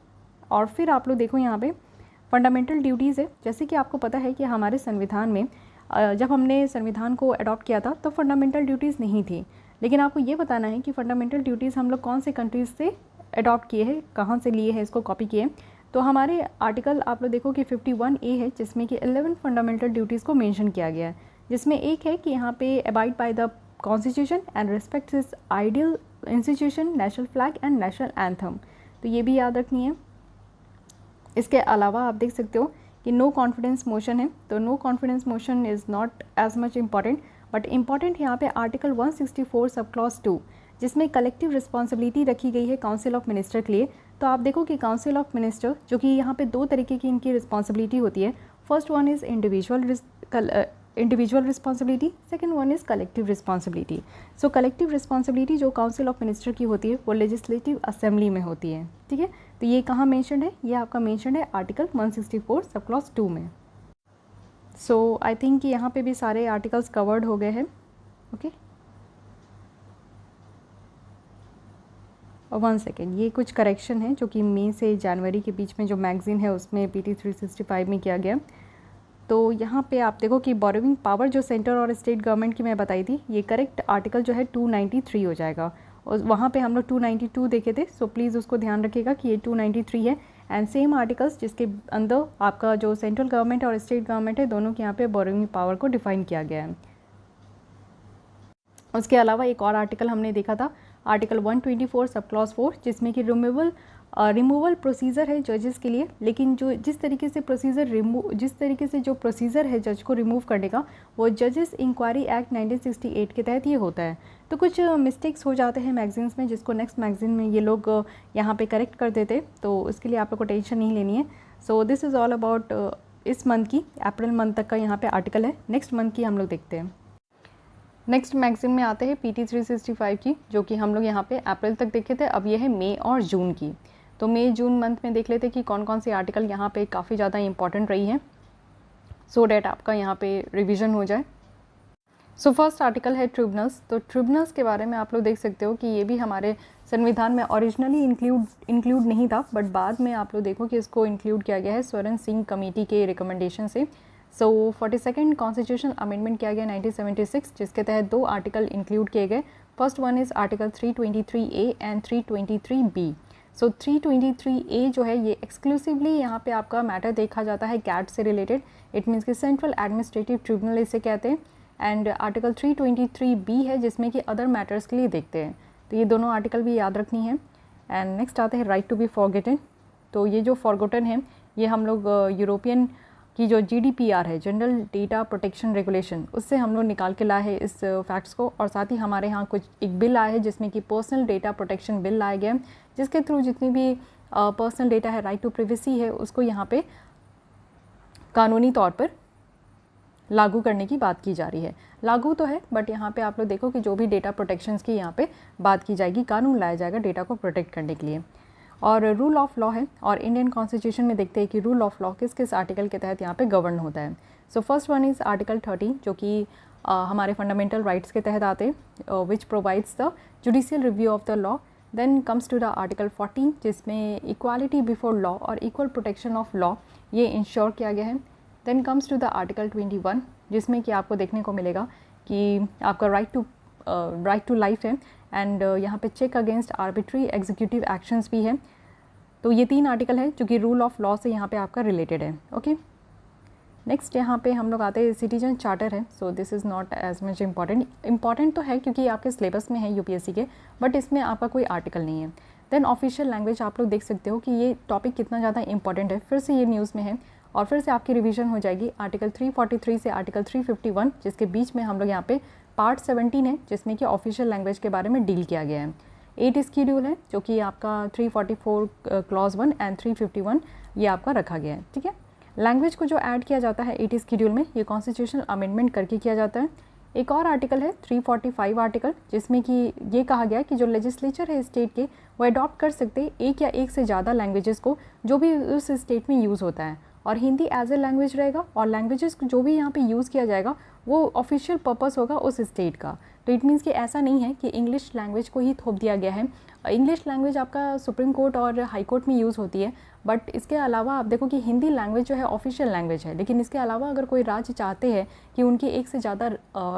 और फिर आप लोग देखो यहाँ पे फंडामेंटल ड्यूटीज़ है। जैसे कि आपको पता है कि हमारे संविधान में जब हमने संविधान को अडॉप्ट किया था तो फंडामेंटल ड्यूटीज़ नहीं थी, लेकिन आपको ये बताना है कि फंडामेंटल ड्यूटीज़ हम लोग कौन से कंट्रीज़ से अडॉप्ट किए हैं, कहाँ से लिए हैं, इसको कॉपी किए हैं। तो हमारे आर्टिकल आप लोग देखो कि 51A है जिसमें कि 11 फंडामेंटल ड्यूटीज़ को मेंशन किया गया है, जिसमें एक है कि यहाँ पे abide by the constitution and respect his ideal institution, national flag and national anthem. तो ये भी याद रखनी है। इसके अलावा आप देख सकते हो कि नो कॉन्फिडेंस मोशन है, तो no confidence motion is not as much important, but important यहाँ पे आर्टिकल 164 सब क्लॉज 2 जिसमें कलेक्टिव रिस्पॉन्सिबिलिटी रखी गई है काउंसिल ऑफ मिनिस्टर के लिए। तो आप देखो कि काउंसिल ऑफ मिनिस्टर जो कि यहाँ पे 2 तरीके की इनकी रिस्पॉन्सिबिलिटी होती है। First one is individual responsibility, second one is collective responsibility. So collective responsibility जो काउंसिल ऑफ मिनिस्टर की होती है वो लेजिस्लेटिव असेंबली में होती है, ठीक है। तो ये कहाँ मेंशन है, ये आपका मेंशन है आर्टिकल 164 सब क्लॉज 2 में। सो आई थिंक कि यहाँ पे भी सारे आर्टिकल्स कवर्ड हो गए हैं, ओके। और 1 सेकेंड, ये कुछ करेक्शन है जो कि मई से जनवरी के बीच में जो मैगज़ीन है उसमें PT 365 में किया गया। तो यहाँ पे आप देखो कि बोरोइंग पावर जो सेंटर और स्टेट गवर्नमेंट की मैं बताई थी, ये करेक्ट आर्टिकल जो है 293 हो जाएगा। और वहाँ पे हम लोग 292 देखे थे, सो प्लीज़ उसको ध्यान रखिएगा कि ये 293 है। एंड सेम आर्टिकल्स जिसके अंदर आपका जो सेंट्रल गवर्नमेंट और स्टेट गवर्नमेंट है दोनों के यहाँ पे बोरोइंग पावर को डिफाइन किया गया है। उसके अलावा एक और आर्टिकल हमने देखा था, आर्टिकल 124 सब क्लॉज 4 जिसमें कि रिमूवल प्रोसीजर है जजेस के लिए। लेकिन जिस तरीके से जो प्रोसीजर है जज को रिमूव करने का वो जजेस इंक्वायरी एक्ट 1968 के तहत ये होता है। तो कुछ मिस्टेक्स हो जाते हैं मैगजीन्स में जिसको नेक्स्ट मैगजीन में ये लोग यहाँ पे करेक्ट कर देते, तो इसके लिए आप लोग को टेंशन नहीं लेनी है। So this is all about इस मंथ की, अप्रैल मंथ तक का यहाँ पे आर्टिकल है। नेक्स्ट मंथ की हम लोग देखते हैं। नेक्स्ट मैगजीन में आते हैं PT 365 की, जो कि हम लोग यहाँ पे अप्रैल तक देखे थे। अब ये है मई और जून की। तो मई जून मंथ में देख लेते कि कौन कौन सी आर्टिकल यहाँ पे काफ़ी ज़्यादा इंपॉर्टेंट रही हैं, सो डैट आपका यहाँ पे रिवीजन हो जाए। सो फर्स्ट आर्टिकल है ट्रिब्यूनल्स। तो ट्रिब्यूनल्स के बारे में आप लोग देख सकते हो कि ये भी हमारे संविधान में ओरिजिनली इंक्लूड नहीं था, बट बाद में आप लोग देखो कि इसको इंक्लूड किया गया है स्वर्ण सिंह कमेटी के रिकमेंडेशन से। सो 42nd कॉन्स्टिट्यूशनल अमेंडमेंट किया गया 1976, जिसके तहत 2 आर्टिकल इंक्लूड किए गए। First one is article 323A and 323B। So 323A जो है ये एक्सक्लूसिवली यहाँ पे आपका मैटर देखा जाता है कैट से रिलेटेड, इट मीन्स कि सेंट्रल एडमिनिस्ट्रेटिव ट्रिब्यूनल इसे कहते हैं। एंड आर्टिकल 323B है जिसमें कि अदर मैटर्स के लिए देखते हैं। तो ये दोनों आर्टिकल भी याद रखनी है। एंड नेक्स्ट आते हैं राइट टू बी फॉरगेटन। तो ये जो फॉरगोटन है ये हम लोग यूरोपियन कि जो GDPR है, जनरल डेटा प्रोटेक्शन रेगुलेशन, उससे हम लोग निकाल के लाए हैं इस फैक्ट्स को। और साथ ही हमारे यहाँ कुछ एक बिल आया है जिसमें कि पर्सनल डेटा प्रोटेक्शन बिल लाया गया है, जिसके थ्रू जितनी भी पर्सनल डेटा है, राइट टू प्रिवेसी है, उसको यहाँ पे कानूनी तौर पर लागू करने की बात की जा रही है। लागू तो है, बट यहाँ पे आप लोग देखो कि जो भी डेटा प्रोटेक्शंस की यहाँ पे बात की जाएगी, कानून लाया जाएगा डेटा को प्रोटेक्ट करने के लिए। और रूल ऑफ लॉ है, और इंडियन कॉन्स्टिट्यूशन में देखते हैं कि रूल ऑफ लॉ किस किस आर्टिकल के तहत यहाँ पे गवर्न होता है। So first one is article 13, जो कि हमारे फंडामेंटल राइट्स के तहत आते हैं, which provides the judicial review of the law. Then comes to the article 14, जिसमें इक्वालिटी बिफोर लॉ और इक्वल प्रोटेक्शन ऑफ लॉ ये इंश्योर किया गया है। Then comes to the article 21, जिसमें कि आपको देखने को मिलेगा कि आपका राइट टू लाइफ है, एंड यहाँ पे check against arbitrary executive actions भी है। तो ये 3 आर्टिकल है जो कि रूल ऑफ लॉ से यहाँ पे आपका रिलेटेड है। ओके, नेक्स्ट यहाँ पे हम लोग आते हैं सिटीजन चार्टर है। So this is not as much important तो है क्योंकि आपके सिलेबस में है UPSC के, बट इसमें आपका कोई आर्टिकल नहीं है। देन ऑफिशियल लैंग्वेज, आप लोग देख सकते हो कि ये टॉपिक कितना ज़्यादा इंपॉर्टेंट है, फिर से ये न्यूज़ में है और फिर से आपकी रिवीजन हो जाएगी आर्टिकल 343 से आर्टिकल 351, जिसके बीच में हम लोग यहाँ पे पार्ट 17 है, जिसमें कि ऑफिशियल लैंग्वेज के बारे में डील किया गया है। 8 स्कीड्यूल है, जो कि आपका 344 क्लॉज 1 एंड 351 ये आपका रखा गया है। ठीक है, लैंग्वेज को जो ऐड किया जाता है 8 स्कीड्यूल में, ये कॉन्स्टिट्यूशनल अमेंडमेंट करके किया जाता है। एक और आर्टिकल है 345 आर्टिकल, जिसमें कि ये कहा गया है कि जो लेजिस्लेचर है स्टेट के, वो अडॉप्ट कर सकते हैं एक या एक से ज़्यादा लैंग्वेजेस को जो भी उस स्टेट में यूज़ होता है, और हिंदी एज ए लैंग्वेज रहेगा, और लैंग्वेजेस जो भी यहाँ पे यूज़ किया जाएगा वो ऑफिशियल पर्पस होगा उस स्टेट का। तो इट मीन्स कि ऐसा नहीं है कि इंग्लिश लैंग्वेज को ही थोप दिया गया है। इंग्लिश लैंग्वेज आपका सुप्रीम कोर्ट और हाई कोर्ट में यूज़ होती है, बट इसके अलावा आप देखो कि हिंदी लैंग्वेज जो है ऑफिशियल लैंग्वेज है, लेकिन इसके अलावा अगर कोई राज्य चाहते हैं कि उनकी एक से ज़्यादा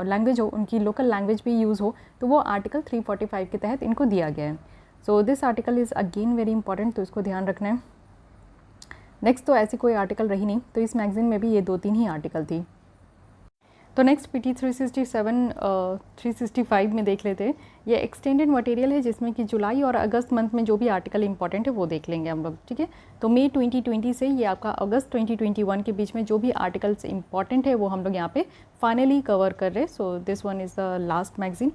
लैंग्वेज हो, उनकी लोकल लैंग्वेज भी यूज़ हो, तो वो आर्टिकल 345 के तहत इनको दिया गया है। So this article is again very important, तो इसको ध्यान रखना है। नेक्स्ट तो ऐसी कोई आर्टिकल रही नहीं, तो इस मैगजीन में भी ये 2-3 ही आर्टिकल थी। तो नेक्स्ट PT 365 में देख लेते हैं। ये एक्सटेंडेड मटेरियल है, जिसमें कि जुलाई और अगस्त मंथ में जो भी आर्टिकल इंपॉर्टेंट है वो देख लेंगे हम लोग। ठीक है, तो मई 2020 से ये आपका अगस्त 2021 के बीच में जो भी आर्टिकल्स इंपॉर्टेंट है वो हम लोग यहाँ पे फाइनली कवर कर रहे हैं। So this one is the last magazine.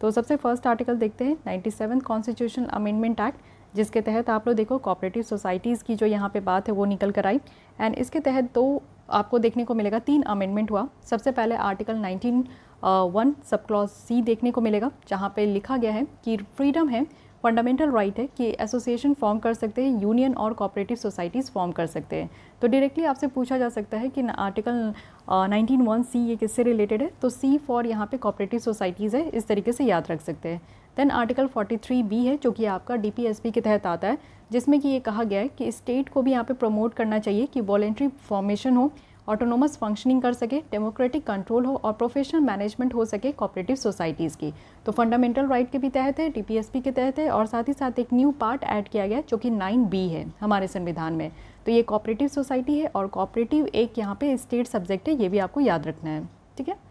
तो सबसे फर्स्ट आर्टिकल देखते हैं 97 कॉन्स्टिट्यूशनल अमेंडमेंट एक्ट, जिसके तहत आप लोग देखो कोऑपरेटिव सोसाइटीज़ की जो यहाँ पे बात है वो निकल कर आई, एंड इसके तहत तो आपको देखने को मिलेगा 3 अमेंडमेंट हुआ। सबसे पहले आर्टिकल 19(1) सब क्लॉज C देखने को मिलेगा, जहाँ पे लिखा गया है कि फ्रीडम है, फंडामेंटल राइट है कि एसोसिएशन फॉर्म कर सकते हैं, यूनियन और कोऑपरेटिव सोसाइटीज़ फॉर्म कर सकते हैं। तो डायरेक्टली आपसे पूछा जा सकता है कि आर्टिकल 19(1) ये किससे रिलेटेड है, तो C फॉर यहाँ पे कोऑपरेटिव सोसाइटीज़ है, इस तरीके से याद रख सकते हैं। देन आर्टिकल 43B है, जो कि आपका DPSP के तहत आता है, जिसमें कि ये कहा गया है कि स्टेट को भी यहाँ पे प्रमोट करना चाहिए कि वॉलेंट्री फॉर्मेशन हो, ऑटोनोमस फंक्शनिंग कर सके, डेमोक्रेटिक कंट्रोल हो और प्रोफेशनल मैनेजमेंट हो सके कोऑपरेटिव सोसाइटीज़ की। तो फंडामेंटल राइट के भी तहत है, DPSP के तहत है, और साथ ही साथ एक न्यू पार्ट ऐड किया गया जो कि 9B है हमारे संविधान में। तो ये कोऑपरेटिव सोसाइटी है, और कोऑपरेटिव एक यहाँ पे स्टेट सब्जेक्ट है, ये भी आपको याद रखना है। ठीक है,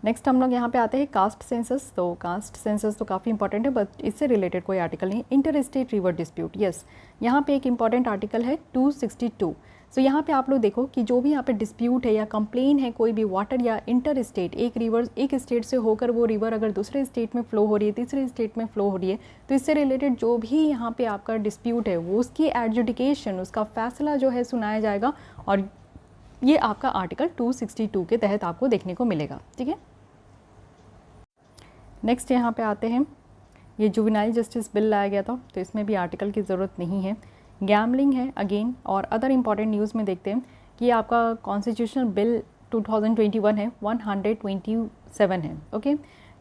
नेक्स्ट हम लोग यहाँ पे आते हैं कास्ट सेंसस। तो कास्ट सेंसस तो काफ़ी इंपॉर्टेंट है, बट इससे रिलेटेड कोई आर्टिकल नहीं। Inter state river dispute, yes, यहाँ पे एक इंपॉर्टेंट आर्टिकल है 262। सो यहाँ पे आप लोग देखो कि जो भी यहाँ पे डिस्प्यूट है या कंप्लेन है कोई भी वाटर या इंटर स्टेट, एक रिवर एक स्टेट से होकर वो रिवर अगर दूसरे स्टेट में फ़्लो हो रही है, तीसरे स्टेट में फ़्लो हो रही है, तो इससे रिलेटेड जो भी यहाँ पे आपका डिस्प्यूट है वो उसकी एडजुडिकेशन, उसका फैसला जो है सुनाया जाएगा, और ये आपका आर्टिकल 262 के तहत आपको देखने को मिलेगा। ठीक है, नेक्स्ट यहाँ पे आते हैं, ये जुवेनाइल जस्टिस बिल लाया गया था, तो इसमें भी आर्टिकल की ज़रूरत नहीं है। गैम्बलिंग है अगेन, और अदर इंपॉर्टेंट न्यूज़ में देखते हैं कि आपका कॉन्स्टिट्यूशनल बिल 2021 है, 127 है। ओके,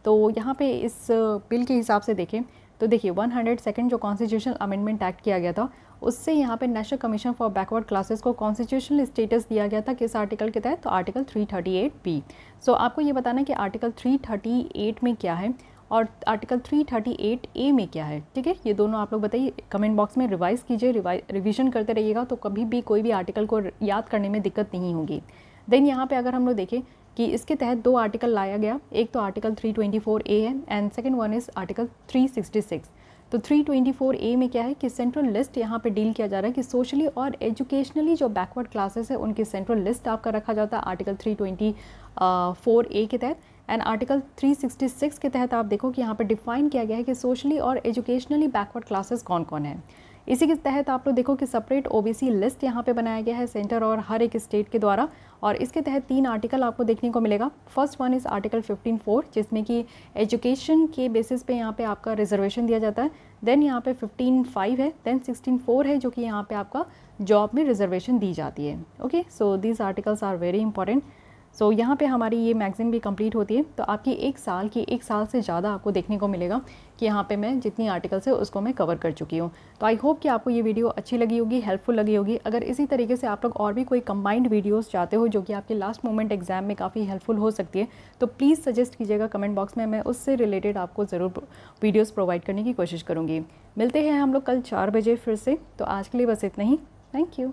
तो यहाँ पे इस बिल के हिसाब से देखें तो देखिए 102 जो कॉन्स्टिट्यूशनल अमेंडमेंट एक्ट किया गया था, उससे यहाँ पे national commission for backward classes को कॉन्स्टिट्यूशनल स्टेटस दिया गया था किस आर्टिकल के तहत, तो आर्टिकल 338B। सो आपको ये बताना है कि आर्टिकल 338 में क्या है और आर्टिकल 338A में क्या है। ठीक है, ये दोनों आप लोग बताइए, कमेंट बॉक्स में रिवाइज कीजिए, रिवीजन करते रहिएगा, तो कभी भी कोई भी आर्टिकल को याद करने में दिक्कत नहीं होगी। देन यहाँ पे अगर हम लोग देखें कि इसके तहत 2 आर्टिकल लाया गया, एक तो आर्टिकल 324A है, and second one is article 366। तो 324A में क्या है कि सेंट्रल लिस्ट यहाँ पे डील किया जा रहा है कि सोशली और एजुकेशनली जो बैकवर्ड क्लासेस है उनकी सेंट्रल लिस्ट आपका रखा जाता है आर्टिकल 324A के तहत। एंड आर्टिकल 366 के तहत आप देखो कि यहाँ पे डिफाइन किया गया है कि सोशली और एजुकेशनली बैकवर्ड क्लासेस कौन कौन है। इसी के तहत आप लोग देखो कि सेपरेट ओबीसी लिस्ट यहाँ पे बनाया गया है सेंटर और हर एक स्टेट के द्वारा, और इसके तहत 3 आर्टिकल आपको देखने को मिलेगा। फर्स्ट वन इज़ आर्टिकल 15(4) जिसमें कि एजुकेशन के बेसिस पे यहाँ पे आपका रिजर्वेशन दिया जाता है। देन यहाँ पे 15(5) है, देन 16(4) है जो कि यहाँ पे आपका जॉब में रिजर्वेशन दी जाती है। Okay, so these articles are very important. So यहाँ पे हमारी ये मैगज़ीन भी कंप्लीट होती है, तो आपकी एक साल से ज़्यादा आपको देखने को मिलेगा कि यहाँ पे मैं जितनी आर्टिकल्स है उसको मैं कवर कर चुकी हूँ। तो आई होप कि आपको ये वीडियो अच्छी लगी होगी, हेल्पफुल लगी होगी। अगर इसी तरीके से आप लोग और भी कोई कंबाइंड वीडियोस चाहते हो जो कि आपके लास्ट मोमेंट एग्जाम में काफ़ी हेल्पफुल हो सकती है, तो प्लीज़ सजेस्ट कीजिएगा कमेंट बॉक्स में, मैं उससे रिलेटेड आपको ज़रूर वीडियोज़ प्रोवाइड करने की कोशिश करूँगी। मिलते हैं हम लोग कल 4 बजे फिर से। तो आज के लिए बस इतना ही। Thank you.